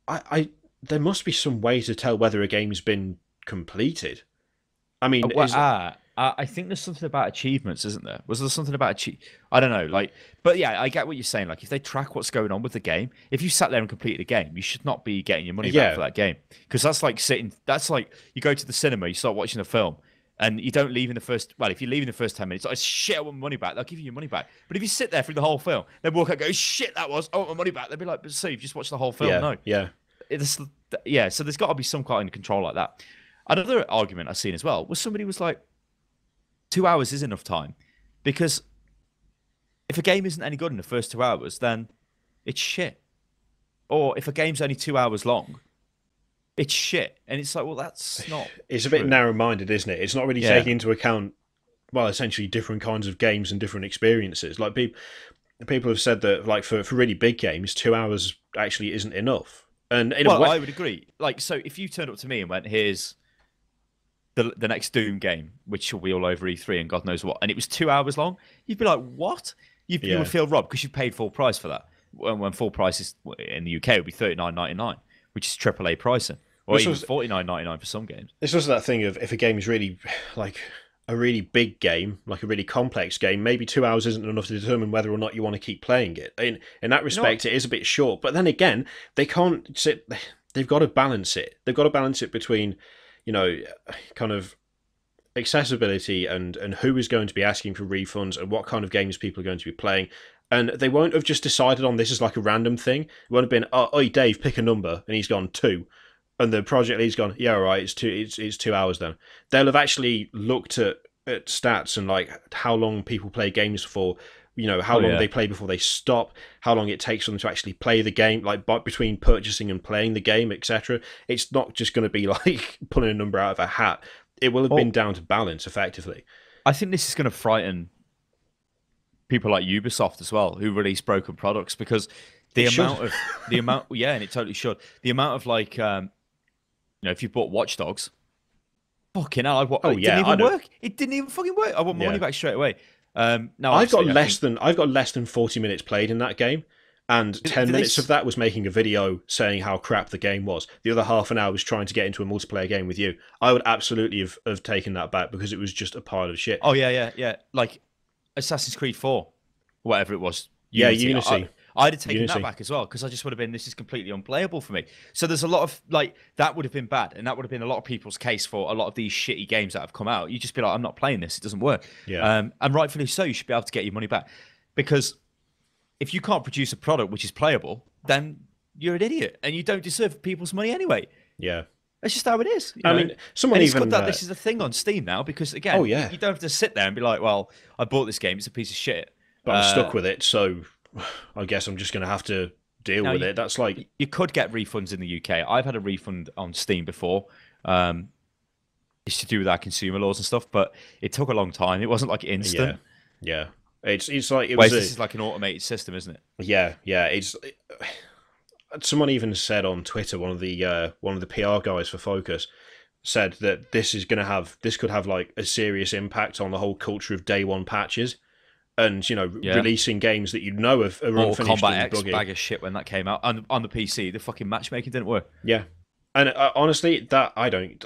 Speaker 1: There must be some way to tell whether a game's been completed. I mean,
Speaker 2: I think there's something about achievements, isn't there? Was there something about I don't know, like, but yeah, I get what you're saying. Like, if they track what's going on with the game, if you sat there and completed a game, you should not be getting your money back for that game, because that's like that's like you go to the cinema, you start watching a film, and you don't leave in the first. Well, if you leave in the first 10 minutes, like, shit, I want my money back. They'll give you your money back. But if you sit there through the whole film, then walk out, and go, shit, I want my money back. They'll be like, but so you've just watched the whole film? No, so there's got to be some kind of control like that. Another argument I've seen as well was somebody was like, 2 hours is enough time, because if a game isn't any good in the first 2 hours, then it's shit. Or if a game's only 2 hours long, it's shit. And it's like, well, that's not.
Speaker 1: It's a bit narrow-minded, isn't it? It's not really taking into account, well, essentially different kinds of games and different experiences. Like, people have said that, like, for really big games, 2 hours actually isn't enough. And in a way,
Speaker 2: I would agree. Like, so if you turned up to me and went, here's the next Doom game, which will be all over E3 and God knows what, and it was 2 hours long, you'd be like, what? You would feel robbed, because you paid full price for that. When full price is in the UK, it would be $39.99, which is AAA pricing, or even $49.99 for some games.
Speaker 1: It's also that thing of, if a game is really like a really big game, like a really complex game, maybe 2 hours isn't enough to determine whether or not you want to keep playing it. In that respect, it is a bit short. But then again, they can't sit. They've got to balance it. They've got to balance it between, you know, kind of accessibility and who is going to be asking for refunds and what kind of games people are going to be playing. And they won't have just decided on this as like a random thing. It won't have been, oh, Dave, pick a number, and he's gone 2. And the project lead's gone, yeah, all right, it's 2 hours then. They'll have actually looked at stats and like how long people play games for, you know, how long they play before they stop, how long it takes them to actually play the game, like between purchasing and playing the game, etc. It's not just going to be like pulling a number out of a hat. It will have been down to balance, effectively.
Speaker 2: I think this is going to frighten people like Ubisoft as well, who release broken products, because and it totally should. The amount of like, you know, if you bought Watch Dogs, fucking hell, it didn't even work. It didn't even fucking work. I want my money back straight away. Now
Speaker 1: I've got less than 40 minutes played in that game, and 10 minutes of that was making a video saying how crap the game was. The other half an hour was trying to get into a multiplayer game with you. I would absolutely have taken that back, because it was just a pile of shit.
Speaker 2: Oh yeah. Like Assassin's Creed 4, whatever it was.
Speaker 1: Unity.
Speaker 2: I'd have taken that back as well, because I just would have been, this is completely unplayable for me. So there's a lot of, like, that would have been bad, and that would have been a lot of people's case for a lot of these shitty games that have come out. You just be like, I'm not playing this, it doesn't work. And rightfully so, you should be able to get your money back, because if you can't produce a product which is playable, then you're an idiot, and you don't deserve people's money anyway.
Speaker 1: Yeah.
Speaker 2: That's just how it is.
Speaker 1: I mean, someone
Speaker 2: it's
Speaker 1: even
Speaker 2: good that this is a thing on Steam now, because again, you don't have to sit there and be like, well, I bought this game, it's a piece of shit,
Speaker 1: but I'm stuck with it, so I guess I'm just going to have to deal with it. That's like,
Speaker 2: you could get refunds in the UK. I've had a refund on Steam before. It's to do with our consumer laws and stuff, but it took a long time. It wasn't like instant.
Speaker 1: Yeah. It's like
Speaker 2: this is like an automated system, isn't it?
Speaker 1: Yeah. It's someone even said on Twitter, one of the PR guys for Focus said that this could have like a serious impact on the whole culture of day one patches. And, you know, releasing games that you know are unfinished
Speaker 2: Combat
Speaker 1: and
Speaker 2: X
Speaker 1: buggy.
Speaker 2: Bag of shit when that came out. On the PC, the fucking matchmaking didn't work.
Speaker 1: Yeah. And honestly, that I don't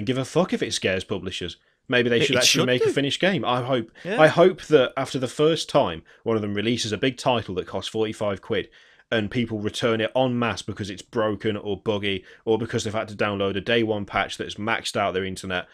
Speaker 1: give a fuck if it scares publishers. Maybe they should actually make a finished game. I hope.
Speaker 2: Yeah.
Speaker 1: I hope that after the first time one of them releases a big title that costs 45 quid, and people return it en masse because it's broken or buggy, or because they've had to download a day one patch that's maxed out their internet,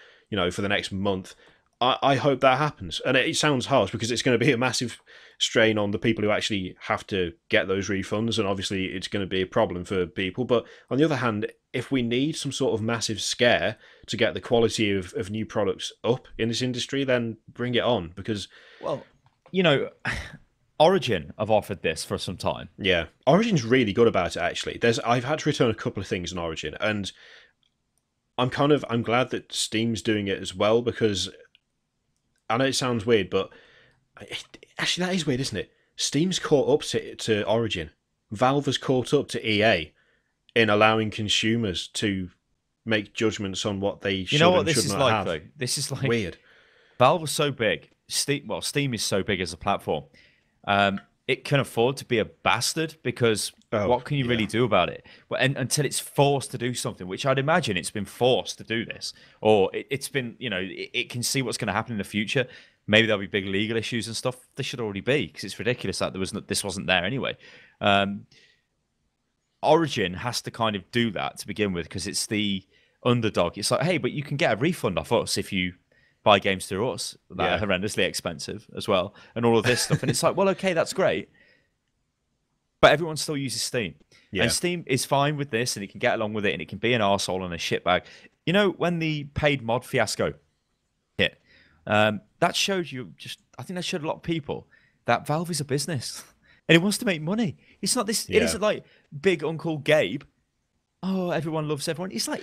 Speaker 1: for the next month. I hope that happens. And it sounds harsh because it's going to be a massive strain on the people who actually have to get those refunds, and obviously it's going to be a problem for people. But on the other hand, if we need some sort of massive scare to get the quality of new products up in this industry, then bring it on. Because,
Speaker 2: well, Origin have offered this for some time.
Speaker 1: Yeah, Origin's really good about it, actually. I've had to return a couple of things in Origin, and I'm glad that Steam's doing it as well, because I know it sounds weird, but actually that is weird, isn't it? Steam's caught up to Origin. Valve has caught up to EA in allowing consumers to make judgments on what they should and should not have.
Speaker 2: Though? This is like
Speaker 1: weird.
Speaker 2: Valve was so big. Steam is so big as a platform. It can afford to be a bastard, because what can you really do about it? Well, until it's forced to do something, which I'd imagine it's been forced to do this, or it's been, it can see what's going to happen in the future. Maybe there'll be big legal issues and stuff. There should already be, because it's ridiculous that this wasn't there anyway. Origin has to kind of do that to begin with, because it's the underdog. It's like, hey, but you can get a refund off us if you buy games through us that are horrendously expensive as well, and all of this stuff. And it's like, well, okay, that's great, but everyone still uses Steam. And Steam is fine with this, and it can get along with it, and it can be an arsehole and a shitbag. When the paid mod fiasco hit, that showed I think that showed a lot of people that Valve is a business and it wants to make money. It's not this. It isn't like big Uncle Gabe. Oh, everyone loves everyone. It's like,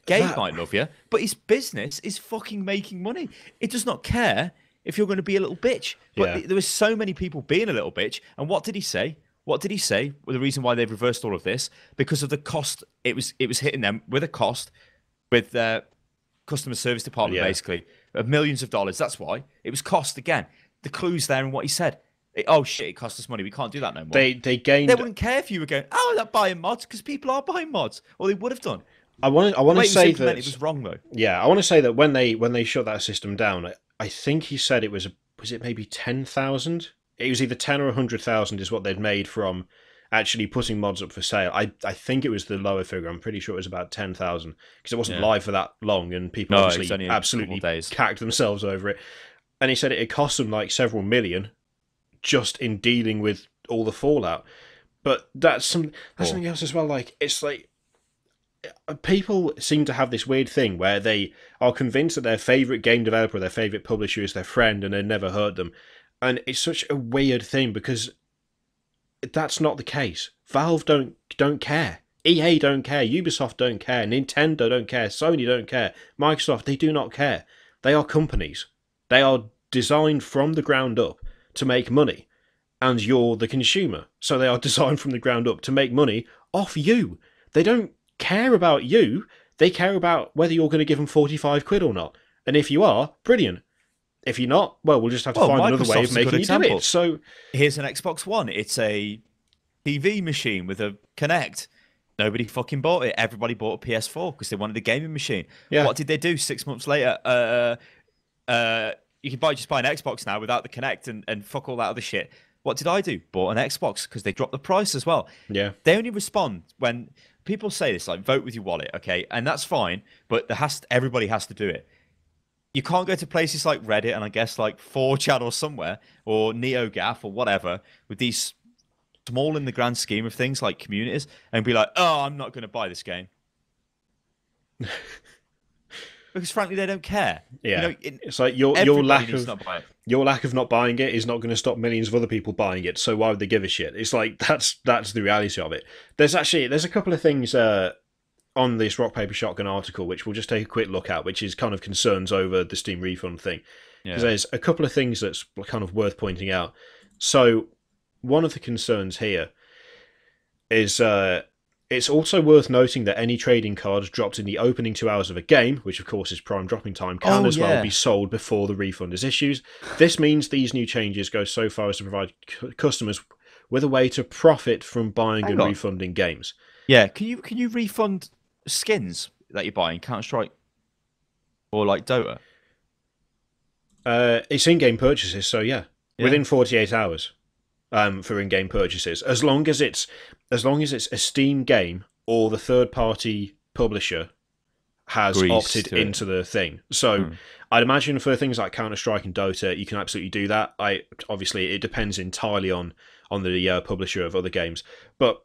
Speaker 2: Gabe might love you, but his business is fucking making money. It does not care if you're going to be a little bitch. But there were so many people being a little bitch. And what did he say? Well, the reason why they've reversed all of this, because of the cost. It was hitting them with a cost, with their customer service department, basically, of millions of dollars. That's why. It was cost again. The clue's there in what he said. Oh shit! It cost us money. We can't do that no more.
Speaker 1: They gained.
Speaker 2: They wouldn't care if you were going, oh, they're buying mods, because people are buying mods, or they would have done.
Speaker 1: I want to say that
Speaker 2: it was wrong though.
Speaker 1: Yeah, I want to say that when they shut that system down, I think he said it was it maybe 10,000? It was either 10 or 100,000 is what they'd made from actually putting mods up for sale. I think it was the lower figure. I'm pretty sure it was about 10,000, because it wasn't live for that long, and people obviously absolutely cacked themselves over it. And he said it cost them like several million just in dealing with all the fallout. But that's something else as well. Like, it's like people seem to have this weird thing where they are convinced that their favourite game developer, their favourite publisher is their friend, and they never hurt them. And it's such a weird thing, because that's not the case. Valve don't care. EA don't care. Ubisoft don't care. Nintendo don't care. Sony don't care. Microsoft, they do not care. They are companies. They are designed from the ground up to make money, and you're the consumer. So they are designed from the ground up to make money off you. They don't care about you. They care about whether you're going to give them 45 quid or not. And if you are, brilliant. If you're not, well, we'll just have to find another way of making you do it. So
Speaker 2: here's an Xbox One. It's a TV machine with a Kinect. Nobody fucking bought it. Everybody bought a PS4 because they wanted a gaming machine. Yeah. What did they do 6 months later? You can just buy an Xbox now without the Kinect and fuck all that other shit. What did I do? Bought an Xbox because they dropped the price as well.
Speaker 1: Yeah.
Speaker 2: They only respond when people say this, like, vote with your wallet, okay? And that's fine, but everybody has to do it. You can't go to places like Reddit and I guess like 4chan or somewhere, or NeoGAF or whatever, with these small in the grand scheme of things like communities, and be like, oh, I'm not going to buy this game. Because frankly, they don't care.
Speaker 1: Yeah, it's like your lack of not buying it is not going to stop millions of other people buying it. So why would they give a shit? It's like that's the reality of it. There's a couple of things on this Rock Paper Shotgun article which we'll just take a quick look at, which is kind of concerns over the Steam refund thing. Because there's a couple of things that's kind of worth pointing out. So one of the concerns here is it's also worth noting that any trading cards dropped in the opening 2 hours of a game, which of course is prime dropping time, can as well be sold before the refund is issued. This means these new changes go so far as to provide customers with a way to profit from buying and refunding games.
Speaker 2: Yeah, can you refund skins that you buy in Counter-Strike or like Dota?
Speaker 1: It's in-game purchases, so yeah,
Speaker 2: Yeah.
Speaker 1: within 48 hours for in-game purchases, as long as it's a Steam game or the third-party publisher has opted into the thing. So I'd imagine for things like Counter-Strike and Dota, you can absolutely do that. Obviously it depends entirely on the publisher of other games, but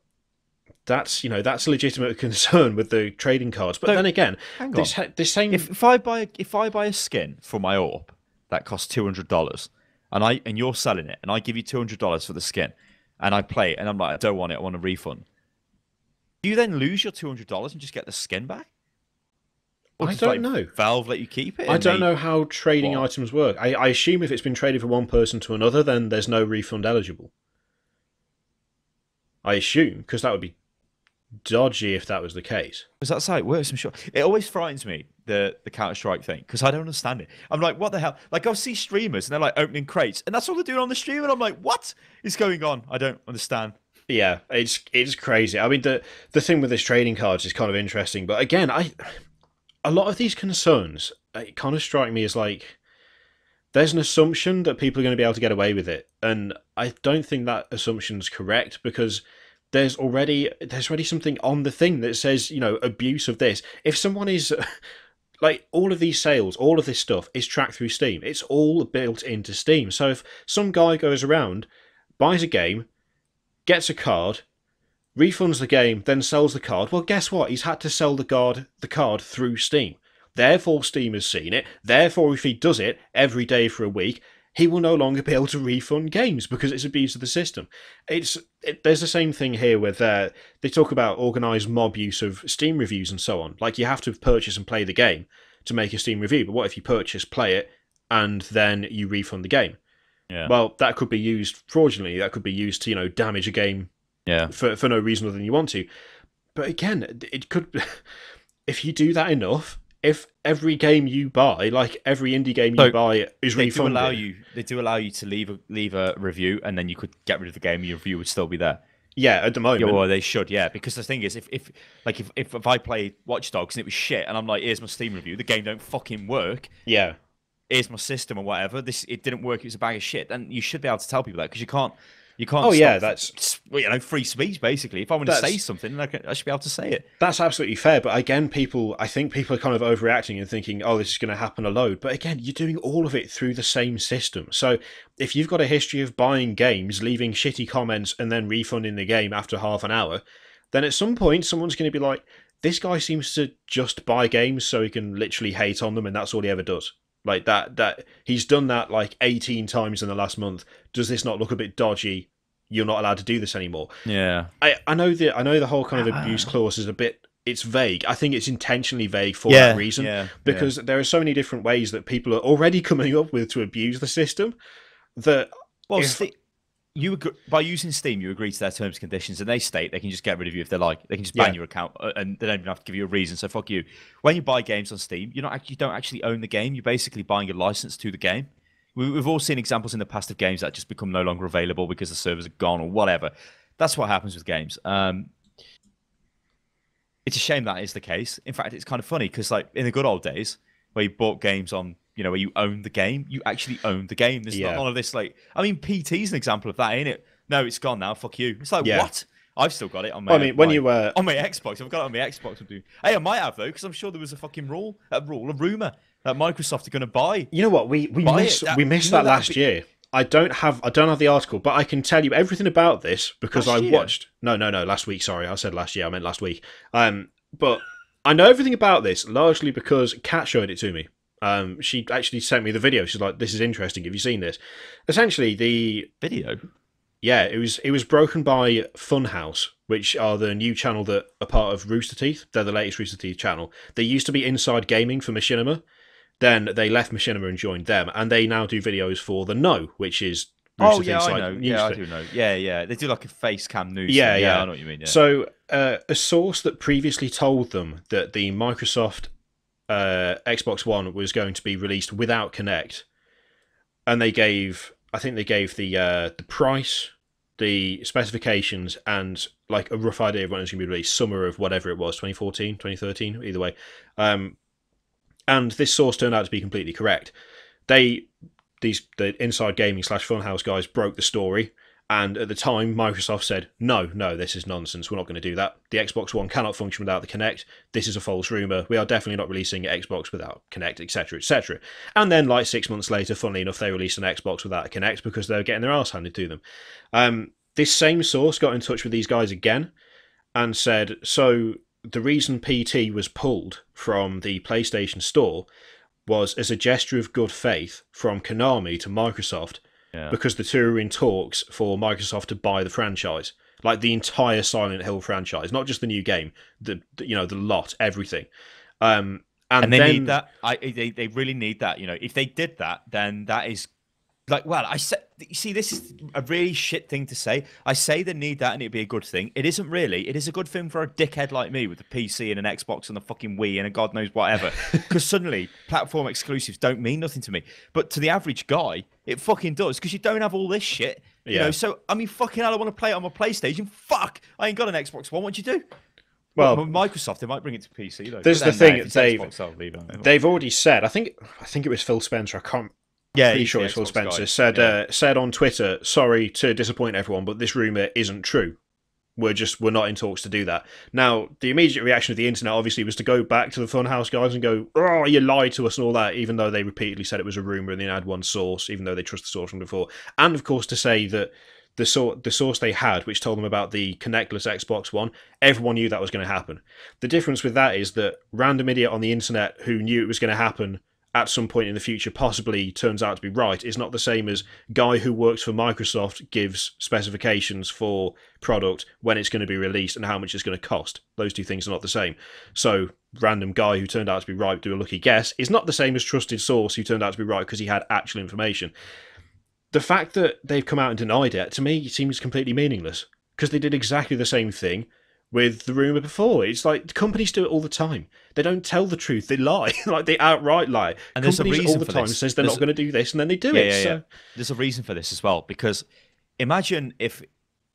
Speaker 1: that's a legitimate concern with the trading cards. But then again, this same
Speaker 2: if I buy a skin for my AWP that costs $200, and you're selling it, and I give you $200 for the skin, and I play it, and I'm like, I don't want it, I want a refund. Do you then lose your $200 and just get the skin back? Or
Speaker 1: I don't know.
Speaker 2: Valve let you keep it?
Speaker 1: I don't know how trading items work. I assume if it's been traded from one person to another, then there's no refund eligible. I assume, because that would be dodgy if that was the case.
Speaker 2: Because that's how it works, I'm sure. It always frightens me, the Counter-Strike thing, because I don't understand it. I'm like, what the hell? Like, I'll see streamers, and they're like opening crates, and that's all they're doing on the stream, and I'm like, what is going on? I don't understand.
Speaker 1: Yeah, it's crazy. I mean, the thing with this trading cards is kind of interesting, but again, a lot of these concerns, it kind of strike me as like, there's an assumption that people are going to be able to get away with it, and I don't think that assumption's correct, because there's already something on the thing that says, abuse of this. If someone is like, all of these sales, all of this stuff is tracked through Steam. It's all built into Steam. So if some guy goes around, buys a game, gets a card, refunds the game, then sells the card, well, guess what? He's had to sell the card through Steam. Therefore, Steam has seen it. Therefore, if he does it every day for a week, he will no longer be able to refund games because it's abuse of the system. There's the same thing here with they talk about organised mob use of Steam reviews and so on. Like, you have to purchase and play the game to make a Steam review, but what if you purchase, play it, and then you refund the game?
Speaker 2: Yeah.
Speaker 1: Well, that could be used fraudulently. That could be used to damage a game for no reason other than you want to. But again, it could, if you do that enough, if every game you buy, like every indie game you buy, is refunded,
Speaker 2: they do allow you to leave a review, and then you could get rid of the game. Your review would still be there.
Speaker 1: Yeah, at the moment.
Speaker 2: Yeah, well, they should. Yeah, because the thing is, if I play Watch Dogs and it was shit, and I'm like, here's my Steam review, the game don't fucking work.
Speaker 1: Yeah.
Speaker 2: Here's my system or whatever. It didn't work. It was a bag of shit. And you should be able to tell people that, because you can't.
Speaker 1: Oh yeah, that's
Speaker 2: free speech basically. If I want to say something, I should be able to say it.
Speaker 1: That's absolutely fair. But again, I think people are kind of overreacting and thinking, oh, this is going to happen a load. But again, you're doing all of it through the same system. So if you've got a history of buying games, leaving shitty comments, and then refunding the game after half an hour, then at some point someone's going to be like, this guy seems to just buy games so he can literally hate on them, and that's all he ever does. Like that he's done that like 18 times in the last month. Does this not look a bit dodgy? You're not allowed to do this anymore.
Speaker 2: Yeah.
Speaker 1: I know the whole kind of abuse clause is it's vague. I think it's intentionally vague for that reason. Because there are so many different ways that people are already coming up with to abuse the system that
Speaker 2: by using Steam, you agree to their terms and conditions, and they state they can just get rid of you if they like. They can just ban your account, and they don't even have to give you a reason. So fuck you. When you buy games on Steam, you don't actually own the game. You're basically buying a license to the game. We've all seen examples in the past of games that just become no longer available because the servers are gone or whatever. That's what happens with games. It's a shame that is the case. In fact, it's kind of funny because, like, in the good old days where you bought games on, where you owned the game, you actually owned the game. There's none of this, like, I mean, PT's an example of that, ain't it? No, it's gone now. Fuck you. It's like, what? I've still got it on my.
Speaker 1: On my
Speaker 2: Xbox. I've got it on my Xbox. Hey, I might have though, because I'm sure there was a fucking a rumor that Microsoft are going to buy.
Speaker 1: You know what? We missed that last year. I don't have the article, but I can tell you everything about this because I watched. No, last week. Sorry, I said last year. I meant last week. But I know everything about this largely because Kat showed it to me. She actually sent me the video. She's like, "This is interesting. Have you seen this?" Essentially, the
Speaker 2: video.
Speaker 1: Yeah, it was broken by Funhouse, which are the new channel that are part of Rooster Teeth. They're the latest Rooster Teeth channel. They used to be Inside Gaming for Machinima. Then they left Machinima and joined them, and they now do videos for the No, which is Rooster Teeth's,
Speaker 2: I know. Yeah, I do know. Yeah. They do like a face cam news.
Speaker 1: Yeah.
Speaker 2: I know what you mean. Yeah.
Speaker 1: So a source that previously told them that the Microsoft Xbox One was going to be released without Kinect, and I think they gave the price, the specifications, and like a rough idea of when it's going to be released, summer of whatever it was, 2014, 2013, either way. And this source turned out to be completely correct. the Inside Gaming / Funhouse guys broke the story. And at the time, Microsoft said, no, this is nonsense. We're not going to do that. The Xbox One cannot function without the Kinect. This is a false rumour. We are definitely not releasing Xbox without Kinect, etc., etc. And then, like 6 months later, funnily enough, they released an Xbox without a Kinect because they were getting their arse handed to them. This same source got in touch with these guys again and said, so the reason PT was pulled from the PlayStation Store was as a gesture of good faith from Konami to Microsoft, because the two are in talks for Microsoft to buy the franchise, like the entire Silent Hill franchise, not just the new game, the lot, everything. And
Speaker 2: they need that. They really need that. If they did that, then that is like, well, I said, you see, this is a really shit thing to say. I say they need that and it'd be a good thing. It isn't really. It is a good thing for a dickhead like me with a PC and an Xbox and a fucking Wii and a God knows whatever. Because suddenly platform exclusives don't mean nothing to me. But to the average guy, it fucking does, because you don't have all this shit. You know, so, I mean, fucking hell, I want to play it on my PlayStation. Fuck, I ain't got an Xbox One. What'd you do? Well, Microsoft, they might bring it to PC though.
Speaker 1: There's the thing, they've already said, I think it was Phil Spencer, I can't. Yeah, pretty sure it's Phil Spencer said on Twitter, sorry to disappoint everyone, but this rumour isn't true. We're not in talks to do that. Now, the immediate reaction of the internet obviously was to go back to the Funhouse guys and go, oh, you lied to us and all that, even though they repeatedly said it was a rumour and they had one source, even though they trust the source from before. And of course to say that the source they had, which told them about the connectless Xbox One, everyone knew that was going to happen. The difference with that is that random idiot on the internet who knew it was going to happen at some point in the future possibly turns out to be right is not the same as guy who works for Microsoft gives specifications for product when it's going to be released and how much it's going to cost. Those two things are not the same. So random guy who turned out to be right, do a lucky guess, is not the same as trusted source who turned out to be right because he had actual information. The fact that they've come out and denied it, to me, seems completely meaningless because they did exactly the same thing with the rumour before. It's like companies do it all the time. They don't tell the truth. They lie. Like they outright lie. And companies all the time says they're not going to do this and then they do it. So
Speaker 2: there's a reason for this as well, because imagine if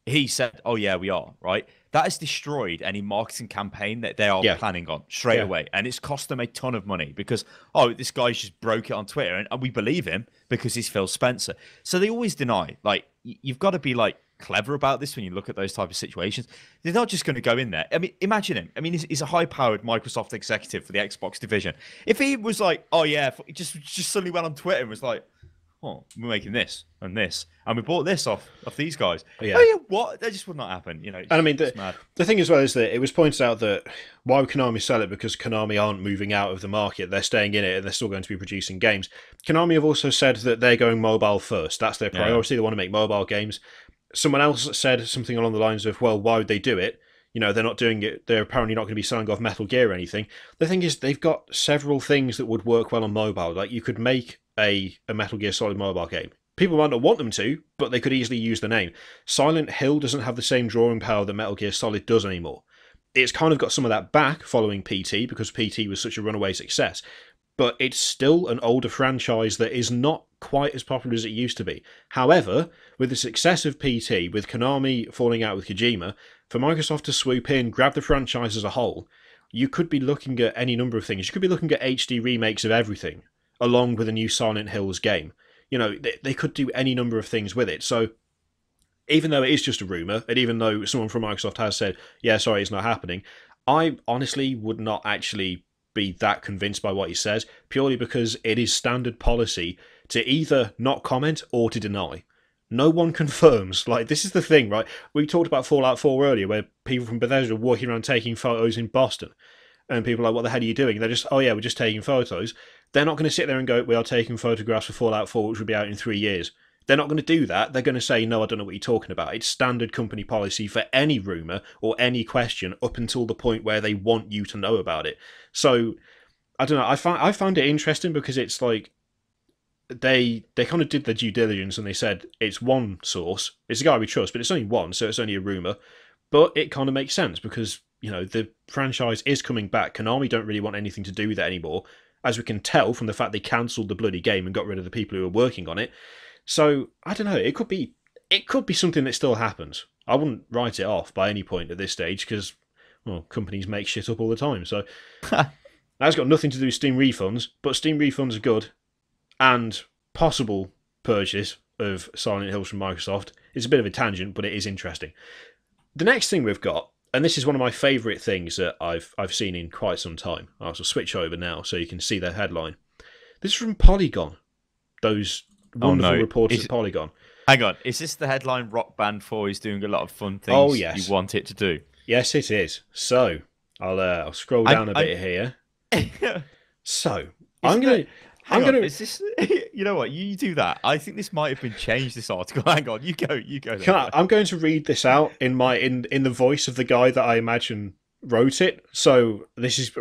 Speaker 2: he said, oh yeah, we are, right? That has destroyed any marketing campaign that they are planning on straight away. And it's cost them a ton of money because, oh, this guy just broke it on Twitter and we believe him because he's Phil Spencer. So they always deny. Like, you've got to be like clever about this when you look at those type of situations. They're not just going to go in there. I mean, imagine him. I mean, he's a high-powered Microsoft executive for the Xbox division. If he was like, oh yeah, just suddenly went on Twitter and was like, oh, we're making this and this, and we bought this off these guys. Oh yeah, what? That just would not happen, you know. And
Speaker 1: I mean, the thing as well is that it was pointed out that why would Konami sell it? Because Konami aren't moving out of the market; they're staying in it, and they're still going to be producing games. Konami have also said that they're going mobile first. That's their priority. They want to make mobile games. Someone else said something along the lines of, "Well, why would they do it? You know, they're not doing it. They're apparently not going to be selling off Metal Gear or anything." The thing is, they've got several things that would work well on mobile. Like you could make a Metal Gear Solid mobile game. People might not want them to, but they could easily use the name. Silent Hill doesn't have the same drawing power that Metal Gear Solid does anymore. It's kind of got some of that back following PT because PT was such a runaway success. But it's still an older franchise that is not quite as popular as it used to be. However, with the success of PT, with Konami falling out with Kojima, for Microsoft to swoop in, grab the franchise as a whole, you could be looking at any number of things. You could be looking at HD remakes of everything, along with a new Silent Hills game. You know, they could do any number of things with it. So, even though it is just a rumour, and even though someone from Microsoft has said, yeah, sorry, it's not happening, I honestly would not actually be that convinced by what he says, purely because it is standard policy to either not comment or to deny. No one confirms. Like, this is the thing, right? We talked about Fallout 4 earlier, where people from Bethesda are walking around taking photos in Boston. And people are like, what the hell are you doing? And they're just, oh yeah, we're just taking photos. They're not going to sit there and go, we are taking photographs for Fallout 4, which will be out in 3 years. They're not going to do that. They're going to say, no, I don't know what you're talking about. It's standard company policy for any rumour or any question up until the point where they want you to know about it. So, I don't know. I found it interesting because it's like, they kind of did their due diligence and they said, it's one source. It's a guy we trust, but it's only one, so it's only a rumour. But it kind of makes sense because, you know, the franchise is coming back. Konami don't really want anything to do with it anymore, as we can tell from the fact they cancelled the bloody game and got rid of the people who were working on it. So, I don't know, it could be something that still happens. I wouldn't write it off by any point at this stage because, well, companies make shit up all the time. So, that's got nothing to do with Steam refunds, but Steam refunds are good. and possible purchase of Silent Hills from Microsoft. It's a bit of a tangent, but it is interesting. The next thing we've got, and this is one of my favourite things that I've seen in quite some time. I'll switch over now so you can see their headline. This is from Polygon. Those wonderful reporters at Polygon.
Speaker 2: Hang on, is this the headline Rock Band 4 is doing a lot of fun things you want it to do?
Speaker 1: Yes, it is. So, I'll scroll down a bit here. So, I'm going to...
Speaker 2: Is this... You know what, you do that. I think this might have been changed, this article. Hang on, you go.
Speaker 1: I'm going to read this out in the voice of the guy that I imagine wrote it. So, this is,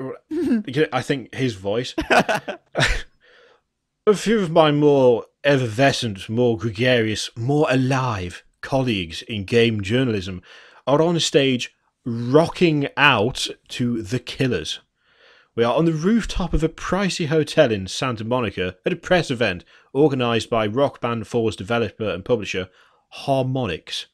Speaker 1: I think, his voice. A few of my more effervescent, more gregarious, more alive colleagues in game journalism are on stage rocking out to The Killers. We are on the rooftop of a pricey hotel in Santa Monica at a press event organised by Rock Band 4's developer and publisher, Harmonix.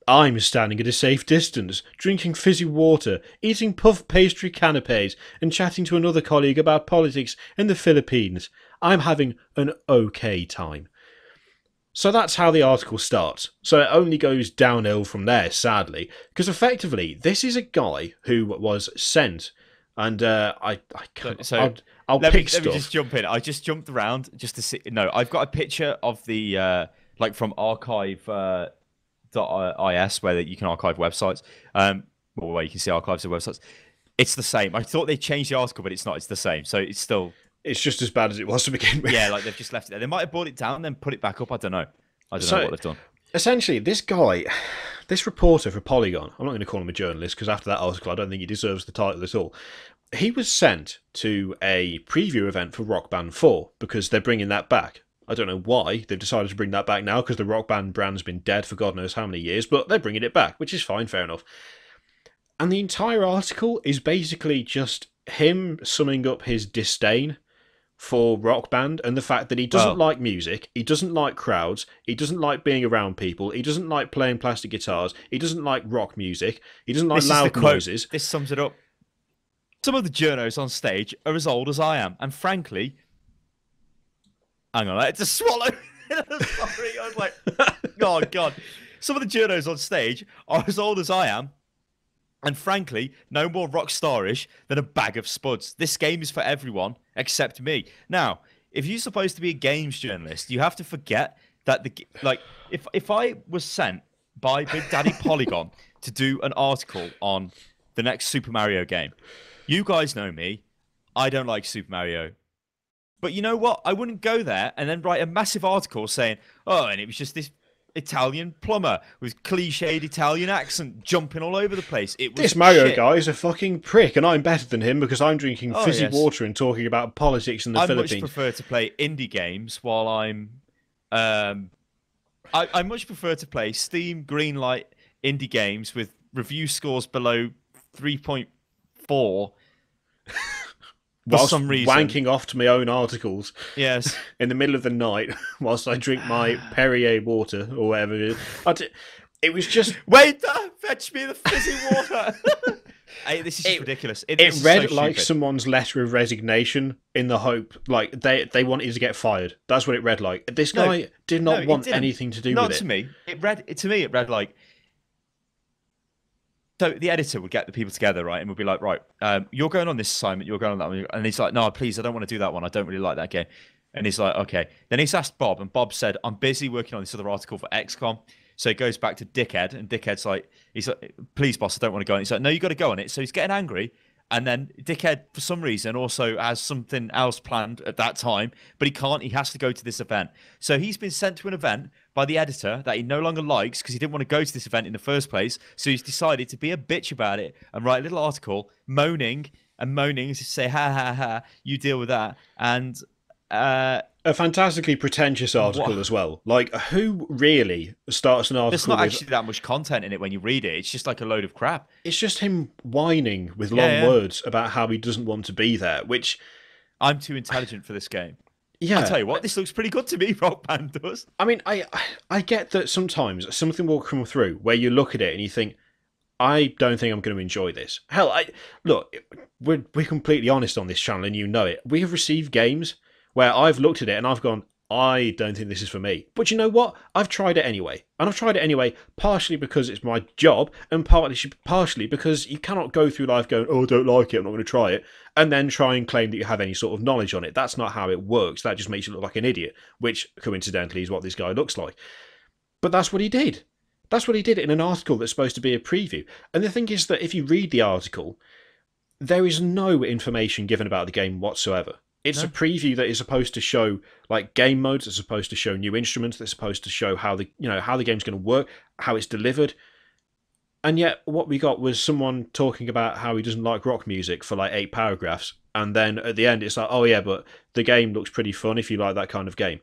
Speaker 1: I'm standing at a safe distance, drinking fizzy water, eating puff pastry canapes, and chatting to another colleague about politics in the Philippines. I'm having an okay time. So that's how the article starts. So it only goes downhill from there, sadly, because effectively this is a guy who was sent, and I'll pick stuff.
Speaker 2: Let me just jump in. I just jumped around just to see. No, I've got a picture of the from archive. .is where you can archive websites, or where you can see archives of websites. It's the same. I thought they changed the article, but it's not. It's the same. So it's still.
Speaker 1: It's just as bad as it was to begin with.
Speaker 2: Yeah, like they've just left it there. They might have brought it down and then put it back up. I don't know. I don't know what they've done.
Speaker 1: Essentially, this guy, this reporter for Polygon, I'm not going to call him a journalist because after that article, I don't think he deserves the title at all. He was sent to a preview event for Rock Band 4 because they're bringing that back. I don't know why they've decided to bring that back now because the Rock Band brand's been dead for God knows how many years, but they're bringing it back, which is fine, fair enough. And the entire article is basically just him summing up his disdain for Rock Band and the fact that he doesn't like music, he doesn't like crowds, he doesn't like being around people, he doesn't like playing plastic guitars, he doesn't like rock music, he doesn't like loud noises.
Speaker 2: This sums it up. Some of the journos on stage are as old as I am, and frankly... Hang on, I had to swallow. Sorry, I was like, oh, God. Some of the journos on stage are as old as I am, and frankly, no more rock starish than a bag of spuds. This game is for everyone except me. Now, if you're supposed to be a games journalist, you have to forget that if I was sent by Big Daddy Polygon to do an article on the next Super Mario game, you guys know me. I don't like Super Mario. But you know what? I wouldn't go there and then write a massive article saying, oh, and it was just this Italian plumber with cliched Italian accent jumping all over the place. It was
Speaker 1: this Mario guy is a fucking prick, and I'm better than him because I'm drinking fizzy water and talking about politics in the Philippines.
Speaker 2: I much prefer to play indie games while I'm... I much prefer to play Steam Greenlight indie games with review scores below 3.4
Speaker 1: whilst
Speaker 2: some reason.
Speaker 1: Wanking off to my own articles.
Speaker 2: Yes.
Speaker 1: In the middle of the night, whilst I drink my Perrier water or whatever it is. It was just...
Speaker 2: Waiter, fetch me the fizzy water. Hey, this is ridiculous.
Speaker 1: It read so like someone's letter of resignation in the hope, like they wanted to get fired. That's what it read like. This guy did not want anything to do with it.
Speaker 2: Not to me. It read like... So the editor would get the people together, right, and would be like, right, you're going on this assignment, you're going on that one. And he's like, no, please, I don't want to do that one. I don't really like that game. And he's like, okay. Then he's asked Bob, and Bob said, I'm busy working on this other article for Xcom. So it goes back to Dickhead, and Dickhead's like, he's like, please, boss, I don't want to go on it. He's like, no, you got to go on it. So he's getting angry. And then Dickhead, for some reason, also has something else planned at that time, but he can't. He has to go to this event. So he's been sent to an event by the editor that he no longer likes because he didn't want to go to this event in the first place. So he's decided to be a bitch about it and write a little article moaning to say, ha, ha, ha, you deal with that. And...
Speaker 1: a fantastically pretentious article as well. Like, who really starts an article?
Speaker 2: There's not actually that much content in it when you read it. It's just like a load of crap.
Speaker 1: It's just him whining with long words about how he doesn't want to be there, which...
Speaker 2: I'm too intelligent for this game.
Speaker 1: Yeah.
Speaker 2: I tell you what, this looks pretty good to me, Rock Band does.
Speaker 1: I mean, I get that sometimes something will come through where you look at it and you think, I don't think I'm going to enjoy this. Hell, look, we're completely honest on this channel and you know it. We have received games where I've looked at it and I've gone, I don't think this is for me. But you know what? I've tried it anyway. And I've tried it anyway, partially because it's my job, and partially because you cannot go through life going, oh, I don't like it, I'm not going to try it, and then try and claim that you have any sort of knowledge on it. That's not how it works. That just makes you look like an idiot, which, coincidentally, is what this guy looks like. But that's what he did. That's what he did in an article that's supposed to be a preview. And the thing is that if you read the article, there is no information given about the game whatsoever. It's a preview that is supposed to show like game modes, it's supposed to show new instruments, that's supposed to show how the game's going to work, how it's delivered. And yet what we got was someone talking about how he doesn't like rock music for like 8 paragraphs, and then at the end it's like, oh yeah, but the game looks pretty fun if you like that kind of game.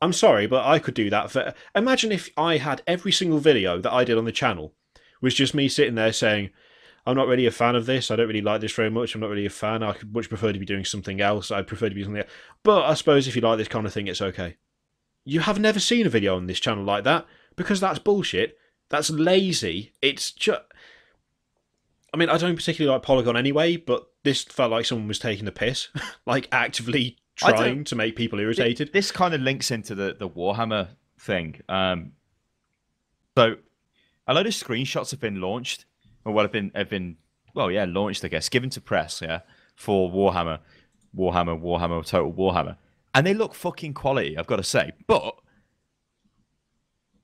Speaker 1: I'm sorry, but I could do that for... Imagine if I had every single video that I did on the channel was just me sitting there saying, I'm not really a fan of this, I don't really like this very much, I'm not really a fan, I could much prefer to be doing something else, I'd prefer to be something else. But I suppose if you like this kind of thing, it's okay. You have never seen a video on this channel like that, because that's bullshit, that's lazy, it's just... I mean, I don't particularly like Polygon anyway, but this felt like someone was taking the piss, like actively trying to make people irritated.
Speaker 2: This kind of links into the Warhammer thing. So a load of screenshots have been launched, or have been launched, I guess, given to press, for Warhammer, Total Warhammer, and they look fucking quality, I've got to say. But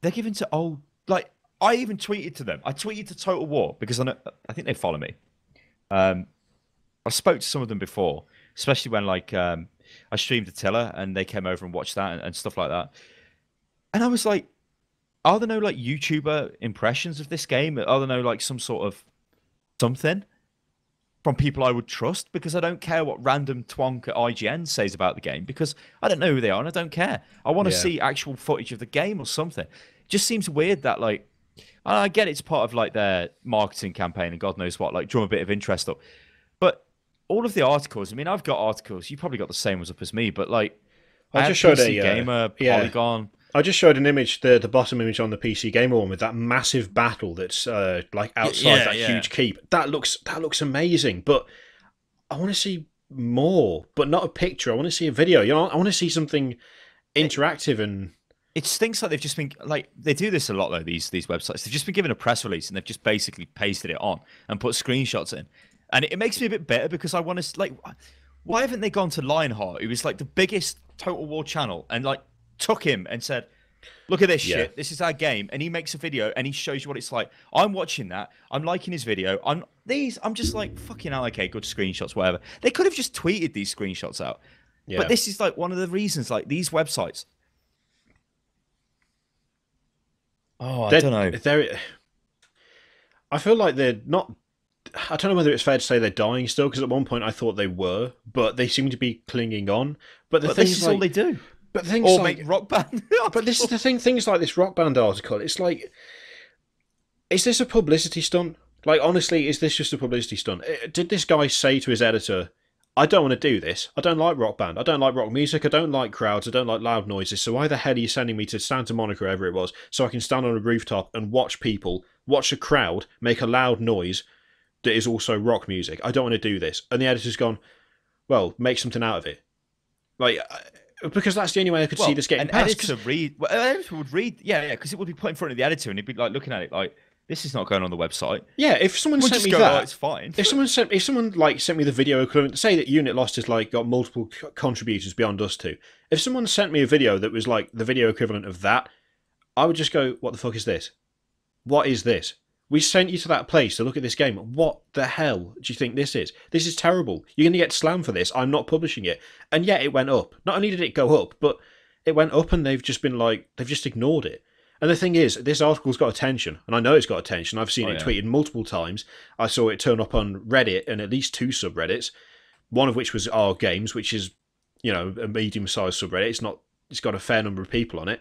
Speaker 2: they're given to old, like, I even tweeted to them. I tweeted to Total War because I think they follow me. I spoke to some of them before, especially when like I streamed Attila and they came over and watched that and stuff like that. And I was like, are there no like YouTuber impressions of this game? Are there no like some sort of something from people I would trust? Because I don't care what random twonk at IGN says about the game, because I don't know who they are and I don't care. I want to see actual footage of the game or something. It just seems weird that like, I get it's part of like their marketing campaign and God knows what, like drum a bit of interest up. But all of the articles, I mean, I've got articles, you probably got the same ones up as me, but like
Speaker 1: I just showed
Speaker 2: PC Gamer, Polygon.
Speaker 1: I just showed an image, the bottom image on the PC Gamer one with that massive battle that's like outside that huge keep. That looks amazing, but I want to see more, but not a picture. I want to see a video. You know, I want to see something interactive and.
Speaker 2: It stinks like they've just been like they do this a lot though. These websites, they've just been given a press release and they've just basically pasted it on and put screenshots in, and it makes me a bit better because I want to like, why haven't they gone to Lionheart, who is like the biggest Total War channel, and like took him and said, look at this shit, this is our game, and he makes a video and he shows you what it's like. I'm watching that, I'm liking his video, I'm just like, fucking hell, okay, good screenshots, whatever. They could have just tweeted these screenshots out, but this is like one of the reasons, like these websites. Oh, I don't know.
Speaker 1: I feel like they're not. I don't know whether it's fair to say they're dying still, because at one point I thought they were, but they seem to be clinging on. But the thing
Speaker 2: this is all they do.
Speaker 1: But things
Speaker 2: or
Speaker 1: like
Speaker 2: make rock band.
Speaker 1: But this is the thing. Things like this rock band article. It's like, is this a publicity stunt? Like, honestly, is this just a publicity stunt? Did this guy say to his editor, I don't want to do this. I don't like rock band. I don't like rock music. I don't like crowds. I don't like loud noises. So why the hell are you sending me to Santa Monica, wherever it was, so I can stand on a rooftop and watch a crowd make a loud noise that is also rock music? I don't want to do this. And the editor's gone, well, make something out of it. Like, because that's the only way I could see this getting passed.
Speaker 2: An editor would read, because it would be put in front of the editor and he'd be like looking at it like, this is not going on the website. Yeah,
Speaker 1: if someone sent me that,
Speaker 2: it's fine.
Speaker 1: If someone sent me the video equivalent, say that Unit Lost has like got multiple contributors beyond us two. If someone sent me a video that was like the video equivalent of that, I would just go, "What the fuck is this? What is this? We sent you to that place to look at this game. What the hell do you think this is? This is terrible. You're going to get slammed for this. I'm not publishing it." And yet it went up. Not only did it go up, but it went up, and they've just ignored it. And the thing is, this article's got attention, and I know it's got attention. I've seen it tweeted multiple times. I saw it turn up on Reddit and at least 2 subreddits, one of which was R Games, which is, you know, a medium-sized subreddit. It's got a fair number of people on it,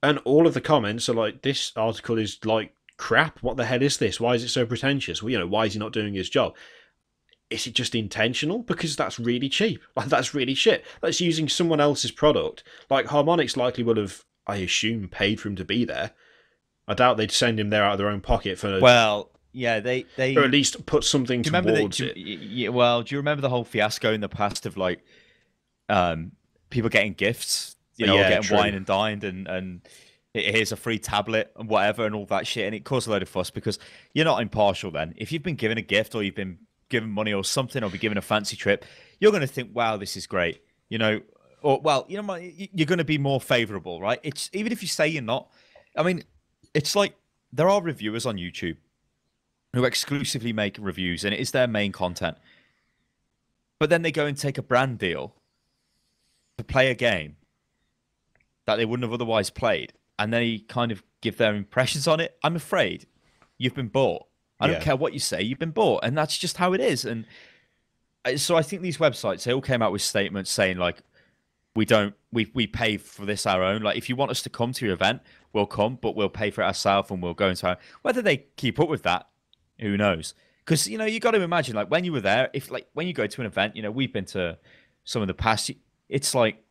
Speaker 1: and all of the comments are like, "This article is like crap. What the hell is this? Why is it so pretentious? Well, you know, why is he not doing his job?" Is it just intentional? Because that's really cheap. Like, that's really shit. That's using someone else's product. Like, Harmonix likely would have, I assume, paid for him to be there. I doubt they'd send him there out of their own pocket for.
Speaker 2: Well, yeah, they
Speaker 1: or at least put something towards it.
Speaker 2: Do you remember the whole fiasco in the past of like, people getting gifts, you know,
Speaker 1: Yeah,
Speaker 2: or getting
Speaker 1: true.
Speaker 2: wine and dined, and here's a free tablet and whatever and all that shit, and it caused a load of fuss because you're not impartial then. If you've been given a gift or you've been given money or something or be given a fancy trip, you're going to think, wow, this is great, you know, or well, you know, you're going to be more favorable, right? It's even if you say you're not. I mean, it's like there are reviewers on YouTube who exclusively make reviews and it is their main content, but then they go and take a brand deal to play a game that they wouldn't have otherwise played, and they kind of give their impressions on it. I'm afraid you've been bought. I don't care what you say, you've been bought, and that's just how it is. And so I think these websites, they all came out with statements saying like, we pay for this our own. Like, if you want us to come to your event, we'll come, but we'll pay for it ourselves and we'll go into our... Whether they keep up with that, who knows? Because, you know, you got to imagine, like, when you were there, if like when you go to an event, you know, we've been to some of the past, it's like,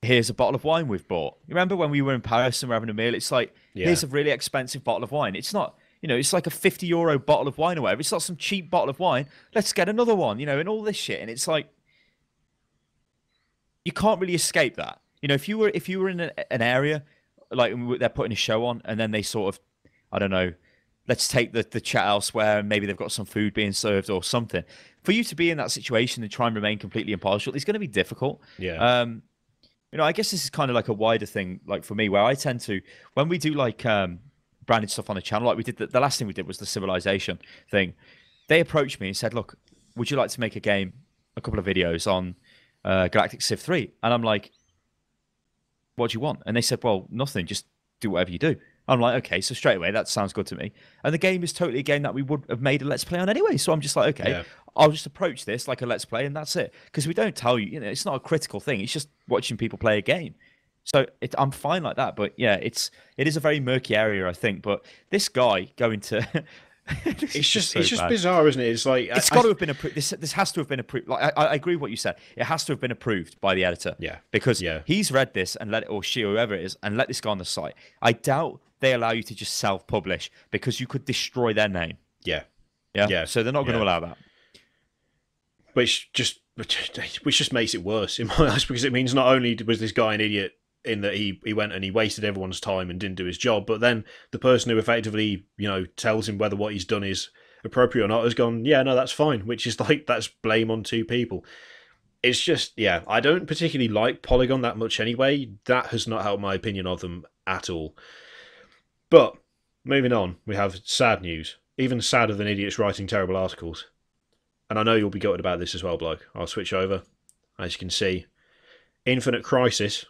Speaker 2: here's a bottle of wine we've bought. You remember when we were in Paris and we're having a meal? It's like, here's a really expensive bottle of wine. It's not, you know, it's like a €50 bottle of wine or whatever. It's not some cheap bottle of wine. Let's get another one, you know, and all this shit. And it's like, you can't really escape that. You know, if you were in an area, like they're putting a show on and then they sort of, I don't know, let's take the chat elsewhere and maybe they've got some food being served or something. For you to be in that situation and try and remain completely impartial, it's going to be difficult.
Speaker 1: Yeah.
Speaker 2: You know, I guess this is kind of like a wider thing, like for me, where I tend to, when we do like branded stuff on the channel, like we did, the last thing we did was the Civilization thing. They approached me and said, look, would you like to make a game, a couple of videos on Galactic Civ 3? And I'm like, what do you want? And they said, well, nothing, just do whatever you do. I'm like, okay, so straight away, that sounds good to me. And the game is totally a game that we would have made a Let's Play on anyway. So I'm just like, okay, I'll just approach this like a Let's Play and that's it. Because we don't tell you, you know, it's not a critical thing. It's just watching people play a game. So I'm fine like that. But yeah, it is a very murky area, I think. But this guy going to...
Speaker 1: it's just bizarre, isn't it? It's like
Speaker 2: it's got to have been approved. This has to have been approved. Like I agree with what you said. It has to have been approved by the editor.
Speaker 1: Yeah,
Speaker 2: because he's read this and let it, or she, or whoever it is, and let this go on the site. I doubt they allow you to just self-publish because you could destroy their name.
Speaker 1: Yeah.
Speaker 2: So they're not going to allow that.
Speaker 1: Which just makes it worse in my eyes, because it means not only was this guy an idiot in that he went and he wasted everyone's time and didn't do his job, but then the person who effectively, you know, tells him whether what he's done is appropriate or not has gone, yeah, no, that's fine, which is like, that's blame on two people. It's just, yeah, I don't particularly like Polygon that much anyway. That has not helped my opinion of them at all. But moving on, we have sad news, even sadder than idiots writing terrible articles. And I know you'll be gutted about this as well, bloke. I'll switch over. As you can see, Infinite Crisis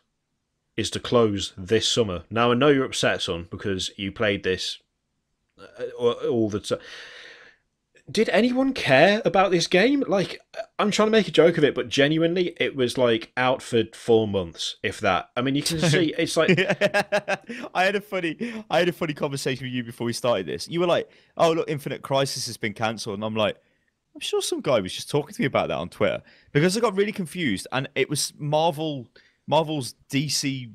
Speaker 1: is to close this summer. Now, I know you're upset, son, because you played this all the time. Did anyone care about this game? Like, I'm trying to make a joke of it, but genuinely, it was like out for 4 months, if that. I mean, you can see it's like
Speaker 2: I had a funny conversation with you before we started this. You were like, "Oh, look, Infinite Crisis has been cancelled," and I'm like, "I'm sure some guy was just talking to me about that on Twitter," because I got really confused, and it was Marvel's DC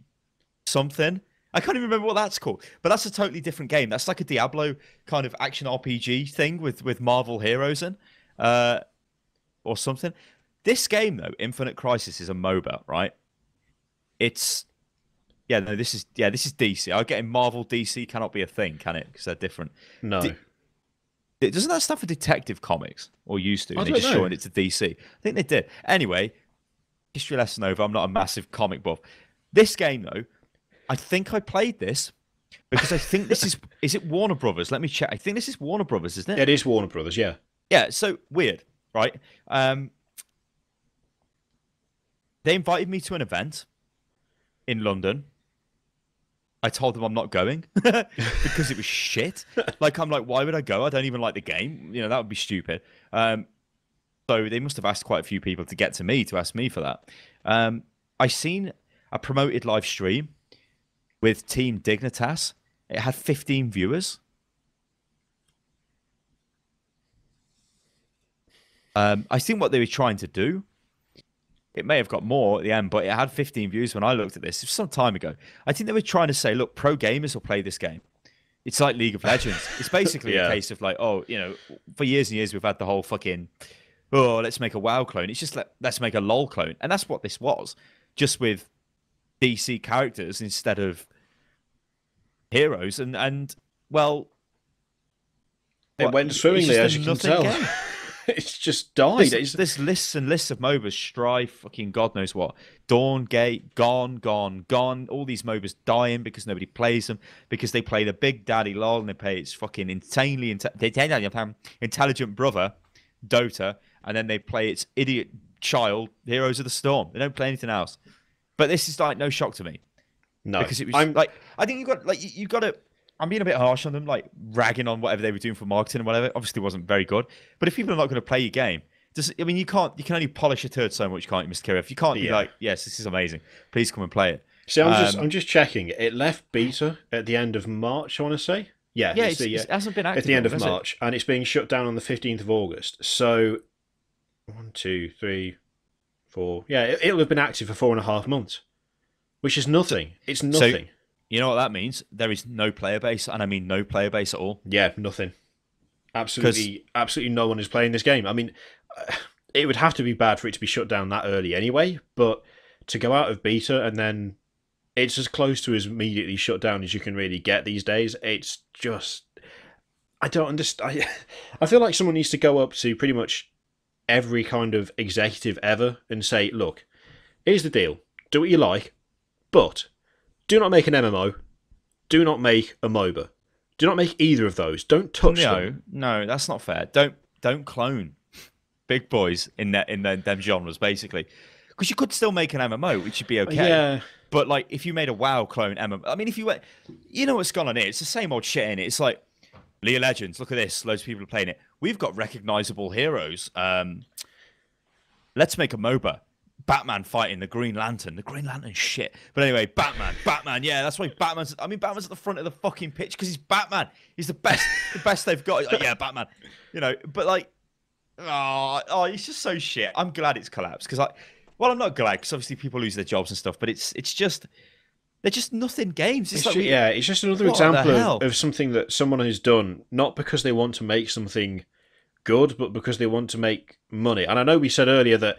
Speaker 2: something. I can't even remember what that's called, but that's a totally different game. That's like a Diablo kind of action RPG thing with Marvel heroes in, or something. This game though, Infinite Crisis, is a MOBA, right? This is DC. I'm getting Marvel DC cannot be a thing, can it? Because they're different.
Speaker 1: No.
Speaker 2: Doesn't that stand for Detective Comics, or used to?
Speaker 1: I
Speaker 2: They
Speaker 1: don't
Speaker 2: just
Speaker 1: know.
Speaker 2: shortened it to DC. I think they did. Anyway, history lesson over. I'm not a massive comic buff. This game though, I think I played this because I think this is it Warner Brothers? Let me check. I think this is Warner Brothers, isn't it?
Speaker 1: It is Warner Brothers, yeah.
Speaker 2: Yeah, so weird, right? They invited me to an event in London. I told them I'm not going because it was shit. Like, I'm like, why would I go? I don't even like the game. You know, that would be stupid. So they must have asked quite a few people to get to me to ask me for that. I seen a promoted live stream with Team Dignitas. It had 15 viewers. I think what they were trying to do, it may have got more at the end, but it had 15 views when I looked at this. It was some time ago. I think they were trying to say, look, pro gamers will play this game. It's like League of Legends. It's basically a case of like, oh, you know, for years and years we've had the whole fucking oh, let's make a WoW clone. It's just let's make a LOL clone, and that's what this was, just with DC characters instead of heroes. And well,
Speaker 1: it went swimmingly, as you can tell.
Speaker 2: Game.
Speaker 1: It's just died.
Speaker 2: There's lists and lists of MOBAs. Strive, fucking God knows what. Dawngate, gone. All these MOBAs dying because nobody plays them, because they play the Big Daddy LOL and they play its fucking insanely intelligent brother, Dota, and then they play its idiot child, Heroes of the Storm. They don't play anything else. But this is like no shock to me.
Speaker 1: No.
Speaker 2: Because it was like, I think you got to, I'm being a bit harsh on them, like ragging on whatever they were doing for marketing and whatever. Obviously, it wasn't very good. But if people are not going to play your game, you can only polish a turd so much, can't you, Mr. Kirif? You can't be like, yes, this is amazing. Please come and play it.
Speaker 1: See, I'm just checking. It left beta at the end of March, I want to say. Yeah,
Speaker 2: it hasn't been active
Speaker 1: at the end of March, and it's being shut down on the 15th of August. So, 1, 2, 3, 4. Yeah, it'll have been active for 4.5 months, which is nothing. It's nothing.
Speaker 2: So, you know what that means? There is no player base, and I mean no player base at all.
Speaker 1: Yeah, nothing. Absolutely no one is playing this game. I mean, it would have to be bad for it to be shut down that early anyway, but to go out of beta and then it's as close to as immediately shut down as you can really get these days, it's just... I don't understand. I feel like someone needs to go up to pretty much every kind of executive ever and say, look, here's the deal. Do what you like, but... do not make an MMO. Do not make a MOBA. Do not make either of those. Don't touch them.
Speaker 2: No, that's not fair. Don't clone big boys in them genres, basically. Because you could still make an MMO, which would be okay.
Speaker 1: Yeah.
Speaker 2: But like, if you made a WoW clone MMO, I mean, if you went, you know what's gone on here? It's the same old shit in it. It's like League of Legends. Look at this. Loads of people are playing it. We've got recognizable heroes. Let's make a MOBA. Batman fighting the Green Lantern. The Green Lantern shit. But anyway, Batman. Yeah, that's why Batman's at the front of the fucking pitch because he's Batman. He's the best they've got. Like, yeah, Batman. You know, but like, oh, it's just so shit. I'm glad it's collapsed because I'm not glad because obviously people lose their jobs and stuff, but it's just, they're just nothing games. It's
Speaker 1: just another example of something that someone has done, not because they want to make something good, but because they want to make money. And I know we said earlier that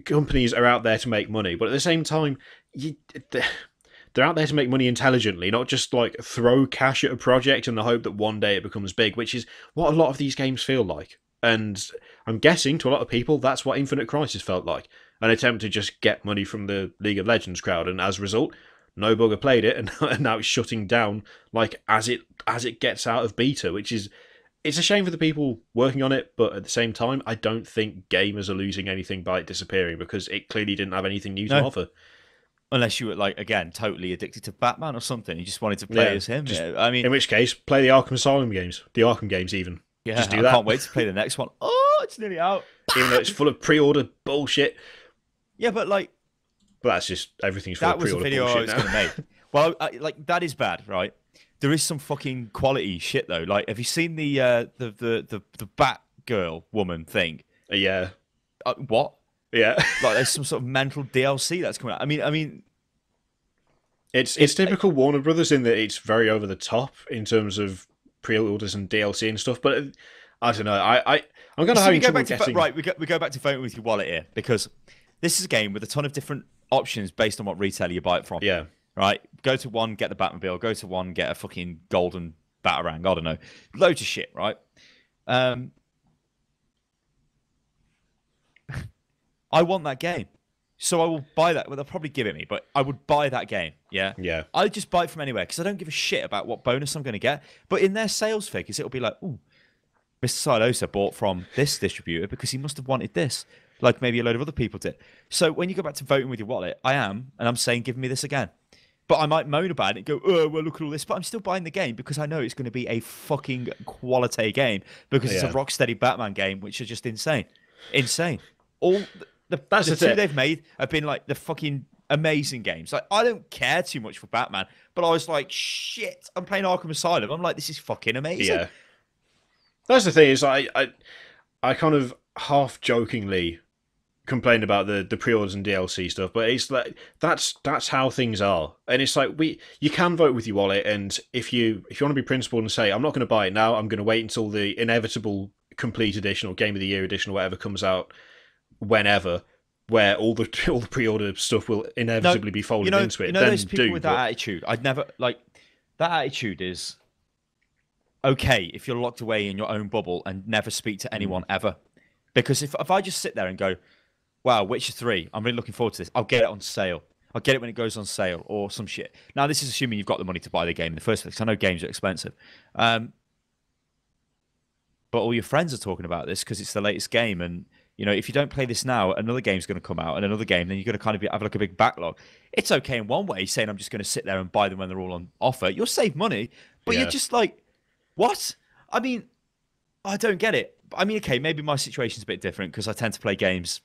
Speaker 1: companies are out there to make money, but at the same time, they're out there to make money intelligently, not just like throw cash at a project in the hope that one day it becomes big, which is what a lot of these games feel like. And I'm guessing to a lot of people, that's what Infinite Crisis felt like. An attempt to just get money from the League of Legends crowd, and as a result, no bugger played it, and now it's shutting down like as it gets out of beta, which is... it's a shame for the people working on it, but at the same time, I don't think gamers are losing anything by it disappearing because it clearly didn't have anything new to offer. Unless
Speaker 2: you were, like, again, totally addicted to Batman or something. You just wanted to play as him. I mean,
Speaker 1: in which case, play the Arkham Asylum games. The Arkham games, even.
Speaker 2: Yeah,
Speaker 1: just do that.
Speaker 2: I can't wait to play the next one. Oh, it's nearly out.
Speaker 1: Even though it's full of pre-order bullshit.
Speaker 2: Yeah, but, like...
Speaker 1: but that's just... everything's full of pre-order bullshit now. That was a video I was going to make.
Speaker 2: Well, like, that is bad, right? There is some fucking quality shit though. Like, have you seen the Batgirl woman thing?
Speaker 1: Yeah.
Speaker 2: What?
Speaker 1: Yeah.
Speaker 2: Like, there's some sort of mental DLC that's coming out. I mean,
Speaker 1: it's typical Warner Brothers in that it's very over the top in terms of pre-orders and DLC and stuff. But I don't know. I'm going to have trouble guessing.
Speaker 2: Right, we go back to voting with your wallet here because this is a game with a ton of different options based on what retailer you buy it from.
Speaker 1: Yeah.
Speaker 2: Right, go to one, get the Batmobile. Go to one, get a fucking golden Batarang. I don't know, loads of shit. Right. I want that game, so I will buy that. Well, they'll probably give it me, but I would buy that game. Yeah.
Speaker 1: Yeah.
Speaker 2: I'd just buy it from anywhere because I don't give a shit about what bonus I'm going to get. But in their sales figures, it'll be like, ooh, Mr. Silosa bought from this distributor because he must have wanted this, like maybe a load of other people did. So when you go back to voting with your wallet, and I'm saying, give me this again. But I might moan about it and go, oh, well, look at all this. But I'm still buying the game because I know it's going to be a fucking quality game because it's a Rocksteady Batman game, which are just insane. Insane. All the two they've made have been like the fucking amazing games. Like, I don't care too much for Batman, but I was like, shit, I'm playing Arkham Asylum. I'm like, this is fucking amazing.
Speaker 1: Yeah. That's the thing is, I kind of half-jokingly complained about the pre-orders and DLC stuff, but it's like that's how things are, and it's like you can vote with your wallet, and if you want to be principled and say I'm not going to buy it now, I'm going to wait until the inevitable complete edition or Game of the Year edition or whatever comes out whenever, where all the pre-order stuff will inevitably be folded into it.
Speaker 2: You know,
Speaker 1: then
Speaker 2: those people with that attitude. I'd never like that attitude is okay if you're locked away in your own bubble and never speak to anyone ever. Because if I just sit there and go, wow, Witcher 3, I'm really looking forward to this. I'll get it on sale. I'll get it when it goes on sale or some shit. Now, this is assuming you've got the money to buy the game in the first place. I know games are expensive. But all your friends are talking about this because it's the latest game. And, you know, if you don't play this now, another game's going to come out and another game, then you're going to kind of have like a big backlog. It's okay in one way, saying I'm just going to sit there and buy them when they're all on offer. You'll save money, but you're just like, what? I mean, I don't get it. I mean, okay, maybe my situation's a bit different because I tend to play games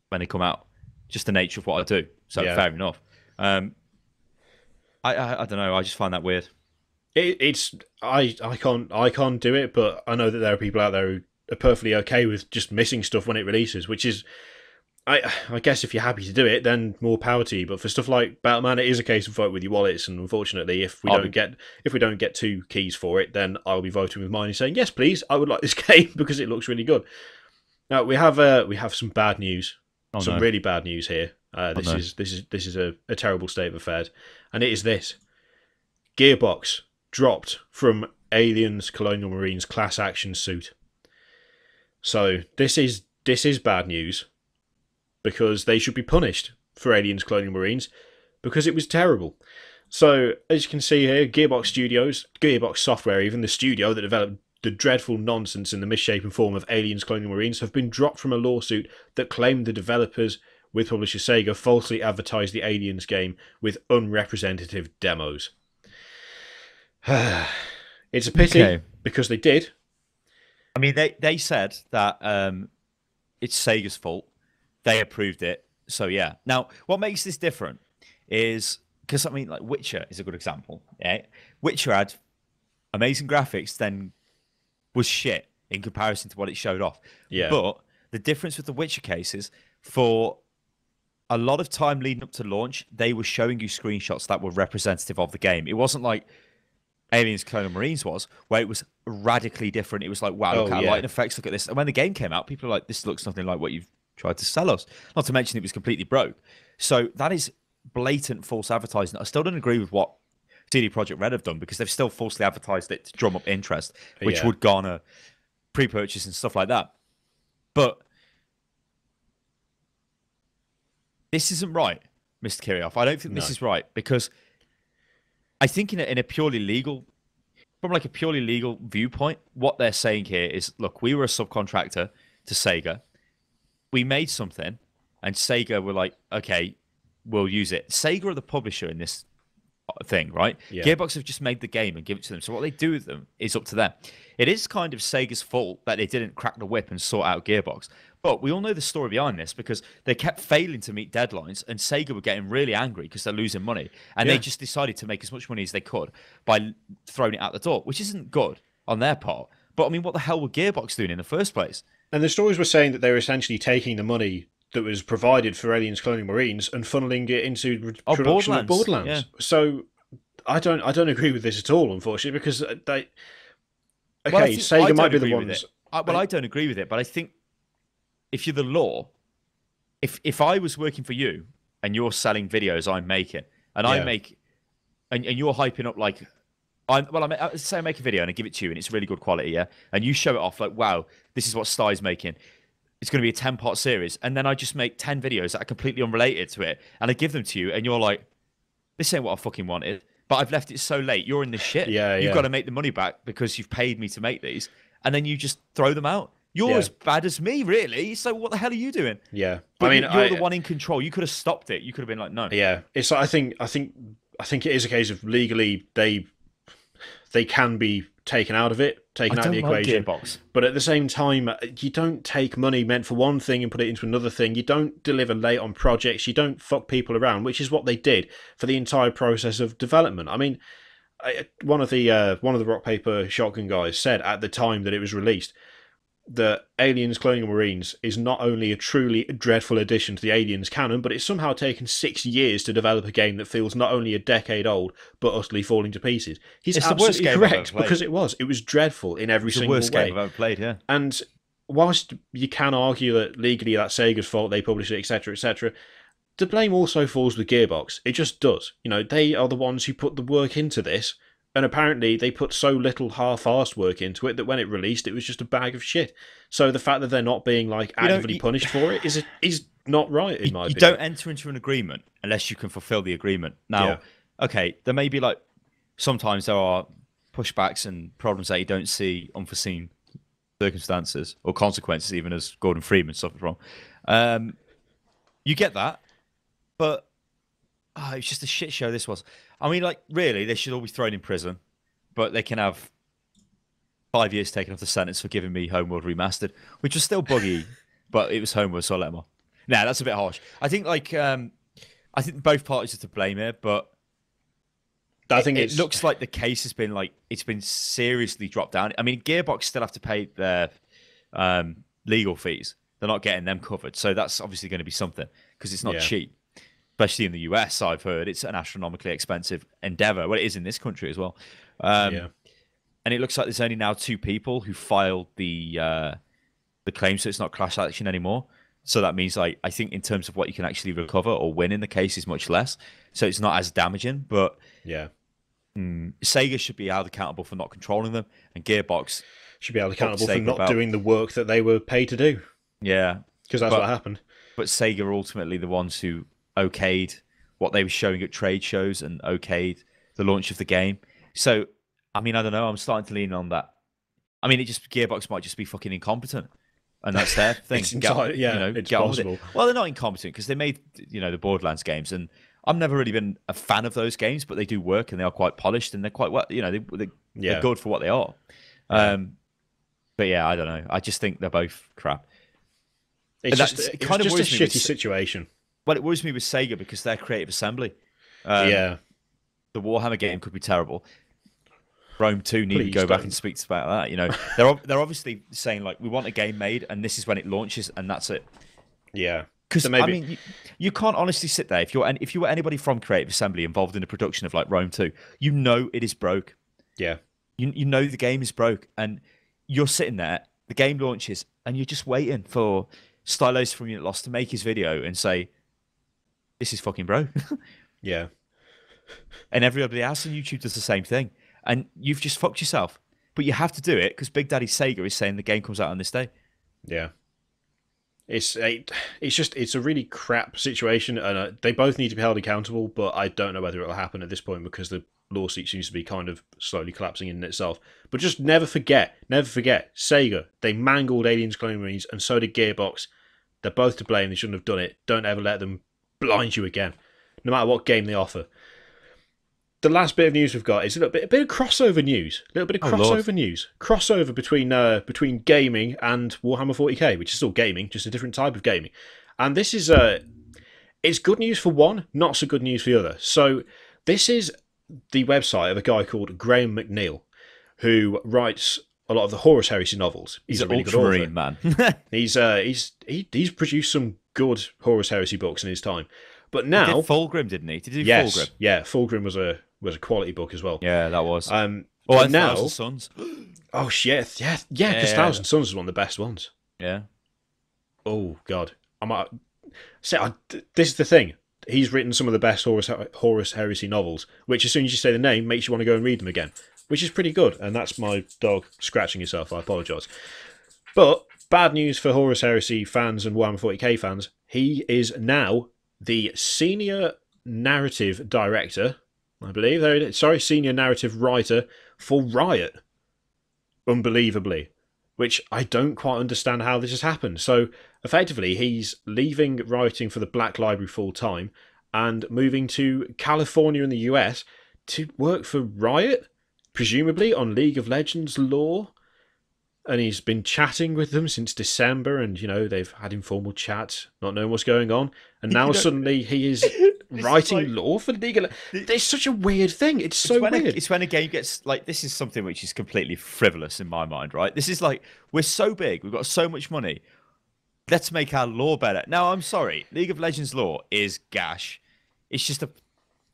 Speaker 2: when they come out. Just the nature of what I do. So fair enough. I don't know. I just find that weird.
Speaker 1: I can't do it, but I know that there are people out there who are perfectly okay with just missing stuff when it releases, which is, I guess if you're happy to do it, then more power to you. But for stuff like Batman, it is a case of vote with your wallets, and unfortunately, if we don't get 2 keys for it, then I'll be voting with mine and saying yes, please, I would like this game because it looks really good. Now we have some bad news, really bad news here. This is a terrible state of affairs, and it is this: Gearbox dropped from Aliens Colonial Marines class action suit. So this is bad news, because they should be punished for Aliens Colonial Marines, because it was terrible. So, as you can see here, Gearbox Software, even the studio that developed the dreadful nonsense in the misshapen form of Aliens Colonial Marines, have been dropped from a lawsuit that claimed the developers, with publisher Sega, falsely advertised the Aliens game with unrepresentative demos. It's a pity, because they did.
Speaker 2: I mean, they said that it's Sega's fault. They approved it. So, yeah. Now, what makes this different is, because, I mean, like, Witcher is a good example. Yeah? Witcher had amazing graphics, then was shit in comparison to what it showed off.
Speaker 1: Yeah.
Speaker 2: But the difference with the Witcher case is, for a lot of time leading up to launch, they were showing you screenshots that were representative of the game. It wasn't like Aliens Colonial Marines was, where it was radically different. It was like, wow, look at lighting effects, look at this. And when the game came out, people were like, this looks nothing like what you've tried to sell us. Not to mention it was completely broke. So that is blatant false advertising. I still don't agree with what CD Projekt Red have done, because they've still falsely advertised it to drum up interest, which would garner pre-purchase and stuff like that. But this isn't right, Mr. Kirioff. I don't think this is right, because I think in a purely legal, from like a purely legal viewpoint, what they're saying here is, look, we were a subcontractor to Sega. We made something, and Sega were like, okay, we'll use it. Sega are the publisher in this thing, right? Yeah. Gearbox have just made the game and give it to them. So what they do with them is up to them. It is kind of Sega's fault that they didn't crack the whip and sort out Gearbox. But we all know the story behind this, because they kept failing to meet deadlines, and Sega were getting really angry because they're losing money. And they just decided to make as much money as they could by throwing it out the door, which isn't good on their part. But I mean, what the hell were Gearbox doing in the first place?
Speaker 1: And the stories were saying that they were essentially taking the money that was provided for Aliens Colonial Marines and funneling it into production of Borderlands. Yeah. So I don't agree with this at all, unfortunately, because Sega might be the ones.
Speaker 2: I don't agree with it, but I think if you're the law, if I was working for you and you're selling videos I'm making, and I make, and you're hyping up like, say I make a video and I give it to you and it's really good quality, and you show it off like, wow, this is what Sty's making. It's going to be a 10-part series, and then I just make 10 videos that are completely unrelated to it, and I give them to you, and you're like, this ain't what I fucking wanted, but I've left it so late. You're in this shit. You've got to make the money back because you've paid me to make these, and then you just throw them out. You're as bad as me, really. So what the hell are you doing?
Speaker 1: Yeah,
Speaker 2: but I mean, you're the one in control. You could have stopped it. You could have been like, no.
Speaker 1: Yeah, it's. I think it is a case of legally they can be taken out of it, taken out of the equation.
Speaker 2: Gearbox.
Speaker 1: But at the same time, you don't take money meant for one thing and put it into another thing. You don't deliver late on projects. You don't fuck people around, which is what they did for the entire process of development. I mean, one of the Rock Paper Shotgun guys said at the time that it was released that Aliens Colonial Marines is not only a truly dreadful addition to the Aliens canon, but it's somehow taken 6 years to develop a game that feels not only a decade old, but utterly falling to pieces. He's absolutely correct, because it was dreadful in every single way.
Speaker 2: It's the worst game I've ever played, yeah.
Speaker 1: And whilst you can argue that legally that's Sega's fault, they published it, etc., etc., the blame also falls with Gearbox. It just does. You know, they are the ones who put the work into this, and apparently they put so little half-assed work into it that when it released, it was just a bag of shit. So the fact that they're not being like actively punished for it is not right in my opinion.
Speaker 2: You don't enter into an agreement unless you can fulfill the agreement. Now, okay, there may be like sometimes there are pushbacks and problems that you don't see, unforeseen circumstances or consequences, even as Gordon Freeman suffered from. You get that, but it's just a shit show. This was. I mean, like, really, they should all be thrown in prison, but they can have 5 years taken off the sentence for giving me Homeworld Remastered, which was still buggy, but it was Homeworld, so I let them off. Nah, that's a bit harsh. I think, like, I think both parties are to blame here, but it looks like the case has been, like, it's been seriously dropped down. I mean, Gearbox still have to pay their legal fees. They're not getting them covered, so that's obviously going to be something, because it's not cheap. Especially in the US, I've heard it's an astronomically expensive endeavor. Well, it is in this country as well. And it looks like there's only now 2 people who filed the claim, so it's not class action anymore. So that means, like, I think in terms of what you can actually recover or win in the case is much less. So it's not as damaging. But Sega should be held accountable for not controlling them, and Gearbox
Speaker 1: should be held accountable for not doing the work that they were paid to do.
Speaker 2: Yeah,
Speaker 1: because that's what happened.
Speaker 2: But Sega are ultimately the ones who okayed what they were showing at trade shows and okayed the launch of the game. So, I mean, I don't know. I'm starting to lean on that. I mean, Gearbox might just be fucking incompetent, and that's their thing.
Speaker 1: It's possible.
Speaker 2: Well, they're not incompetent because they made the Borderlands games, and I've never really been a fan of those games, but they do work and they are quite polished and they're quite well. They're good for what they are. But yeah, I don't know. I just think they're both crap.
Speaker 1: It's just a shitty situation.
Speaker 2: Well, it worries me with Sega because they're Creative Assembly. The Warhammer game could be terrible. Rome 2 need to go back and speak about that. You know, they're obviously saying, like, we want a game made and this is when it launches and that's it.
Speaker 1: Yeah.
Speaker 2: Because I mean, you can't honestly sit there if you were anybody from Creative Assembly involved in the production of like Rome 2, you know it is broke.
Speaker 1: Yeah.
Speaker 2: You know the game is broke and you're sitting there, the game launches and you're just waiting for Stylos from Unit Lost to make his video and say, this is fucking broke.
Speaker 1: Yeah.
Speaker 2: And everybody else on YouTube does the same thing. And you've just fucked yourself. But you have to do it because Big Daddy Sega is saying the game comes out on this day.
Speaker 1: Yeah. It's a really crap situation, and they both need to be held accountable, but I don't know whether it'll happen at this point because the lawsuit seems to be kind of slowly collapsing in itself. But just never forget, Sega, they mangled Aliens Colonial Marines, and so did Gearbox. They're both to blame. They shouldn't have done it. Don't ever let them blind you again, no matter what game they offer. The last bit of news we've got is a bit of crossover news. A little bit of crossover news. Crossover between gaming and Warhammer 40k, which is still gaming, just a different type of gaming. And this is it's good news for one, not so good news for the other. So this is the website of a guy called Graham McNeill, who writes a lot of the Horus Heresy novels. He's a really good author,
Speaker 2: man.
Speaker 1: he's produced some good Horus Heresy books in his time. But now
Speaker 2: he did Fulgrim, didn't he? Did he do Fulgrim?
Speaker 1: Yeah, Fulgrim was a quality book as well.
Speaker 2: Yeah, that was.
Speaker 1: And
Speaker 2: now, Thousand Sons.
Speaker 1: Oh shit, yeah, because Thousand Sons is one of the best ones.
Speaker 2: Yeah.
Speaker 1: Oh god, this is the thing. He's written some of the best Horus Heresy novels, which as soon as you say the name makes you want to go and read them again, which is pretty good. And that's my dog scratching himself. I apologise. But bad news for Horus Heresy fans and Warhammer 40k fans. He is now the senior narrative director, I believe. There it is. Sorry, senior narrative writer for Riot. Unbelievably. Which I don't quite understand how this has happened. So, effectively, he's leaving writing for the Black Library full time and moving to California in the US to work for Riot, presumably on League of Legends lore. And he's been chatting with them since December, and, they've had informal chats, not knowing what's going on. And now suddenly he is writing lore for League of Legends. It's such a weird thing. It's so weird.
Speaker 2: It's when a game gets, like, this is something which is completely frivolous in my mind, right? This is like, we're so big, we've got so much money, let's make our lore better. Now, I'm sorry, League of Legends lore is gash. It's just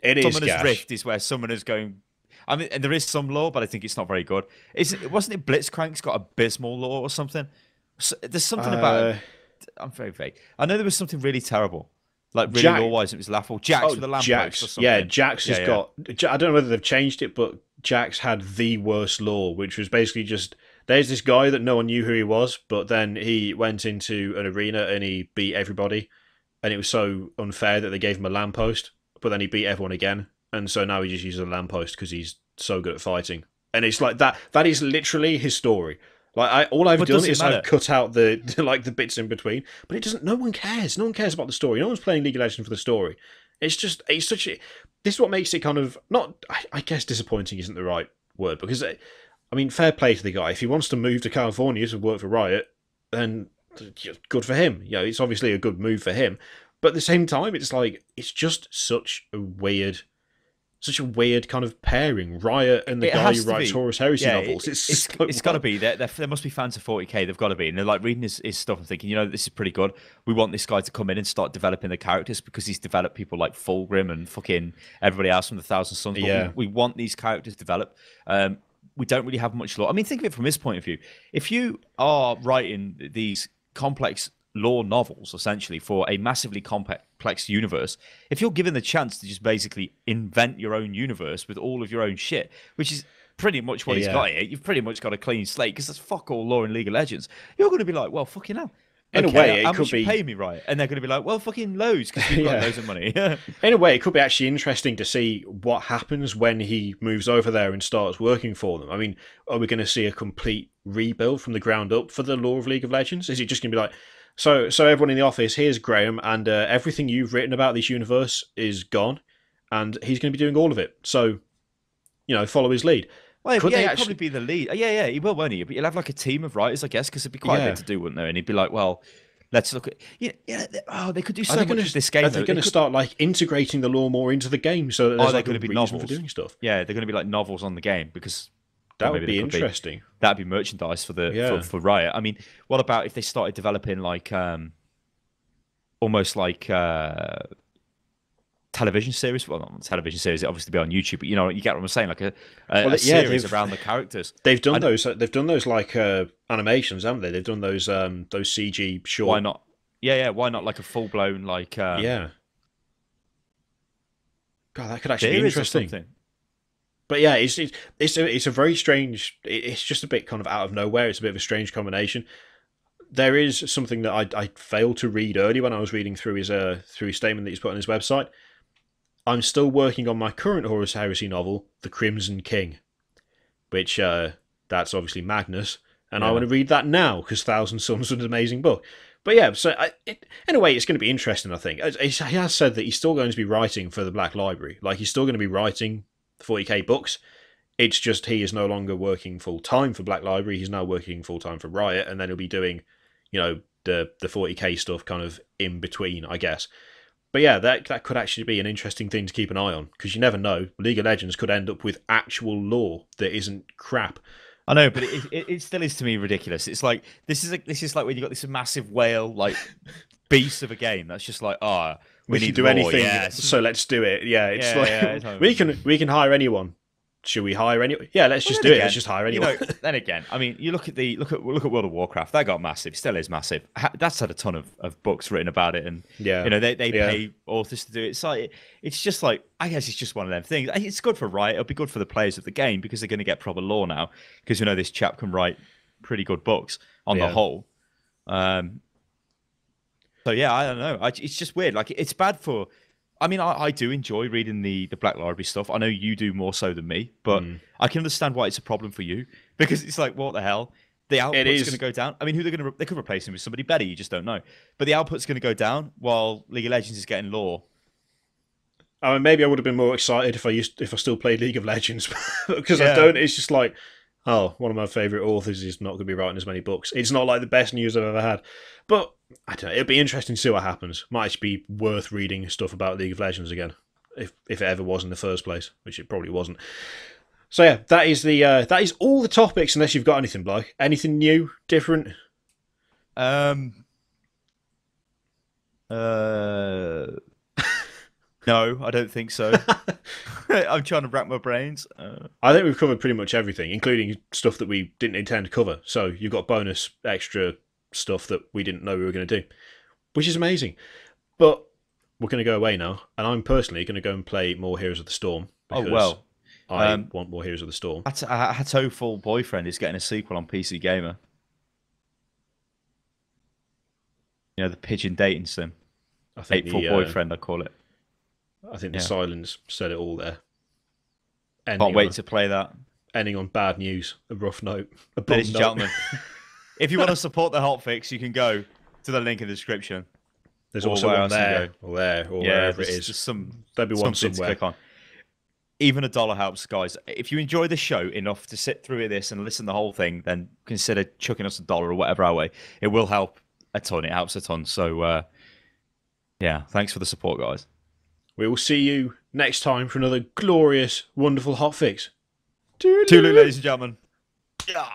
Speaker 2: Summoner's Rift is where Summoner's going... I mean, and there is some lore, but I think it's not very good. Wasn't it Blitzcrank's got abysmal lore or something? So, there's something about. I'm very vague. I know there was something really terrible, like really
Speaker 1: Jack,
Speaker 2: law-wise. It was laughable. Jax with a lamppost or something.
Speaker 1: Yeah, Jax has got. I don't know whether they've changed it, but Jax had the worst law, which was basically just there's this guy that no one knew who he was, but then he went into an arena and he beat everybody, and it was so unfair that they gave him a lamppost, but then he beat everyone again, and so now he just uses a lamppost because he's so good at fighting, and it's like that. That is literally his story. Like all I've done is I've cut out the like the bits in between, but it doesn't. No one cares. No one cares about the story. No one's playing League of Legends for the story. It's such a. This is what makes it kind of not. I guess disappointing isn't the right word because, I mean, fair play to the guy. If he wants to move to California to work for Riot, then good for him. You know, it's obviously a good move for him. But at the same time, it's like it's just such a weird kind of pairing. Riot and the guy who writes Horus Heresy novels.
Speaker 2: It's got to be. There must be fans of 40k. They've got to be. And they're like reading his stuff and thinking, this is pretty good. We want this guy to come in and start developing the characters because he's developed people like Fulgrim and fucking everybody else from the Thousand Sons. But we want these characters developed. We don't really have much lore. I mean, think of it from his point of view. If you are writing these complex lore novels, essentially, for a massively complex universe, if you're given the chance to just basically invent your own universe with all of your own shit, which is pretty much what he's got here, you've pretty much got a clean slate because there's fuck all lore in League of Legends. You're going to be like, well, fucking hell.
Speaker 1: In a way,
Speaker 2: how much you pay me, right? And they're going to be like, well, fucking loads because we've got loads of money.
Speaker 1: In a way, it could be actually interesting to see what happens when he moves over there and starts working for them. I mean, are we going to see a complete rebuild from the ground up for the lore of League of Legends? Is it just going to be like, so everyone in the office, here's Graham, and everything you've written about this universe is gone, and he's going to be doing all of it. So, follow his lead.
Speaker 2: Well, he'd probably be the lead. Yeah, he will, won't he? But you'll have like a team of writers, I guess, because it'd be quite a bit to do, wouldn't there? And he'd be like, well, let's look at... they could do so much with this game.
Speaker 1: Are they going to start like integrating the lore more into the game so that there's like a reason for doing stuff?
Speaker 2: Yeah, they're going to be like novels on the game because...
Speaker 1: That would be interesting.
Speaker 2: That'd be merchandise for for Riot. I mean, what about if they started developing like almost like television series? Well, not television series. It obviously be on YouTube, but you get what I'm saying. Like a series around the characters.
Speaker 1: They've done those. They've done those like animations, haven't they? They've done those CG short.
Speaker 2: Why not? Yeah. Why not like a full blown like?
Speaker 1: God, that could actually be interesting. But yeah, it's a very strange. It's just a bit kind of out of nowhere. It's a bit of a strange combination. There is something that I failed to read earlier when I was reading through his statement that he's put on his website. I'm still working on my current Horus Heresy novel, The Crimson King, which that's obviously Magnus, and I want to read that now because Thousand Sons was an amazing book. But yeah, so in a way, it's going to be interesting. I think he has said that he's still going to be writing for the Black Library. Like he's still going to be writing 40k books. It's just he is no longer working full time for Black Library. He's now working full time for Riot, and then he'll be doing, the 40k stuff kind of in between, I guess. But yeah, that could actually be an interesting thing to keep an eye on because you never know. League of Legends could end up with actual lore that isn't crap.
Speaker 2: I know, but it still is to me ridiculous. It's like this is like when you got this massive whale like beast of a game that's just like we need
Speaker 1: to do
Speaker 2: more.
Speaker 1: Anything, so let's do it. Yeah, it's we can hire anyone. Should we hire anyone? Yeah, let's just do it. Let's just hire anyone.
Speaker 2: Then again, I mean, you look at World of Warcraft. That got massive. Still is massive. That's had a ton of books written about it, and they pay authors to do it. It's just like I guess it's just one of them things. It's good for Riot. It'll be good for the players of the game because they're going to get proper lore now. Because this chap can write pretty good books on the whole. So yeah, I don't know. It's just weird. Like it's bad for. I mean, I do enjoy reading the Black Library stuff. I know you do more so than me, but I can understand why it's a problem for you because it's like, what the hell? The output's going to go down. I mean, they could replace him with somebody better. You just don't know. But the output's going to go down while League of Legends is getting lore.
Speaker 1: I mean, maybe I would have been more excited if I still played League of Legends because I don't. It's just like, one of my favourite authors is not going to be writing as many books. It's not like the best news I've ever had. But, I don't know, it'll be interesting to see what happens. Might actually be worth reading stuff about League of Legends again, if it ever was in the first place, which it probably wasn't. So yeah, that is all the topics, unless you've got anything, Blythe. Anything new, different?
Speaker 2: No, I don't think so. I'm trying to rack my brains.
Speaker 1: I think we've covered pretty much everything, including stuff that we didn't intend to cover. So you've got bonus extra stuff that we didn't know we were going to do, which is amazing. But we're going to go away now, and I'm personally going to go and play more Heroes of the Storm.
Speaker 2: Oh, well.
Speaker 1: I want more Heroes of the Storm.
Speaker 2: Hatoful Boyfriend is getting a sequel on PC Gamer. You know, the pigeon dating sim.
Speaker 1: I think
Speaker 2: Hateful Boyfriend, I call it.
Speaker 1: I think the silence said it all there.
Speaker 2: Can't wait to play that.
Speaker 1: Ending on bad news, a rough note.
Speaker 2: Ladies and gentlemen, if you want to support the Hotfix, you can go to the link in the description.
Speaker 1: There's also one there, or wherever it is. There'll be one somewhere.
Speaker 2: To click on. Even $1 helps, guys. If you enjoy the show enough to sit through this and listen to the whole thing, then consider chucking us $1 or whatever our way. It will help a ton. It helps a ton. So, yeah, thanks for the support, guys.
Speaker 1: We will see you next time for another glorious, wonderful hotfix.
Speaker 2: Toodaloo, ladies and gentlemen.
Speaker 1: Yeah.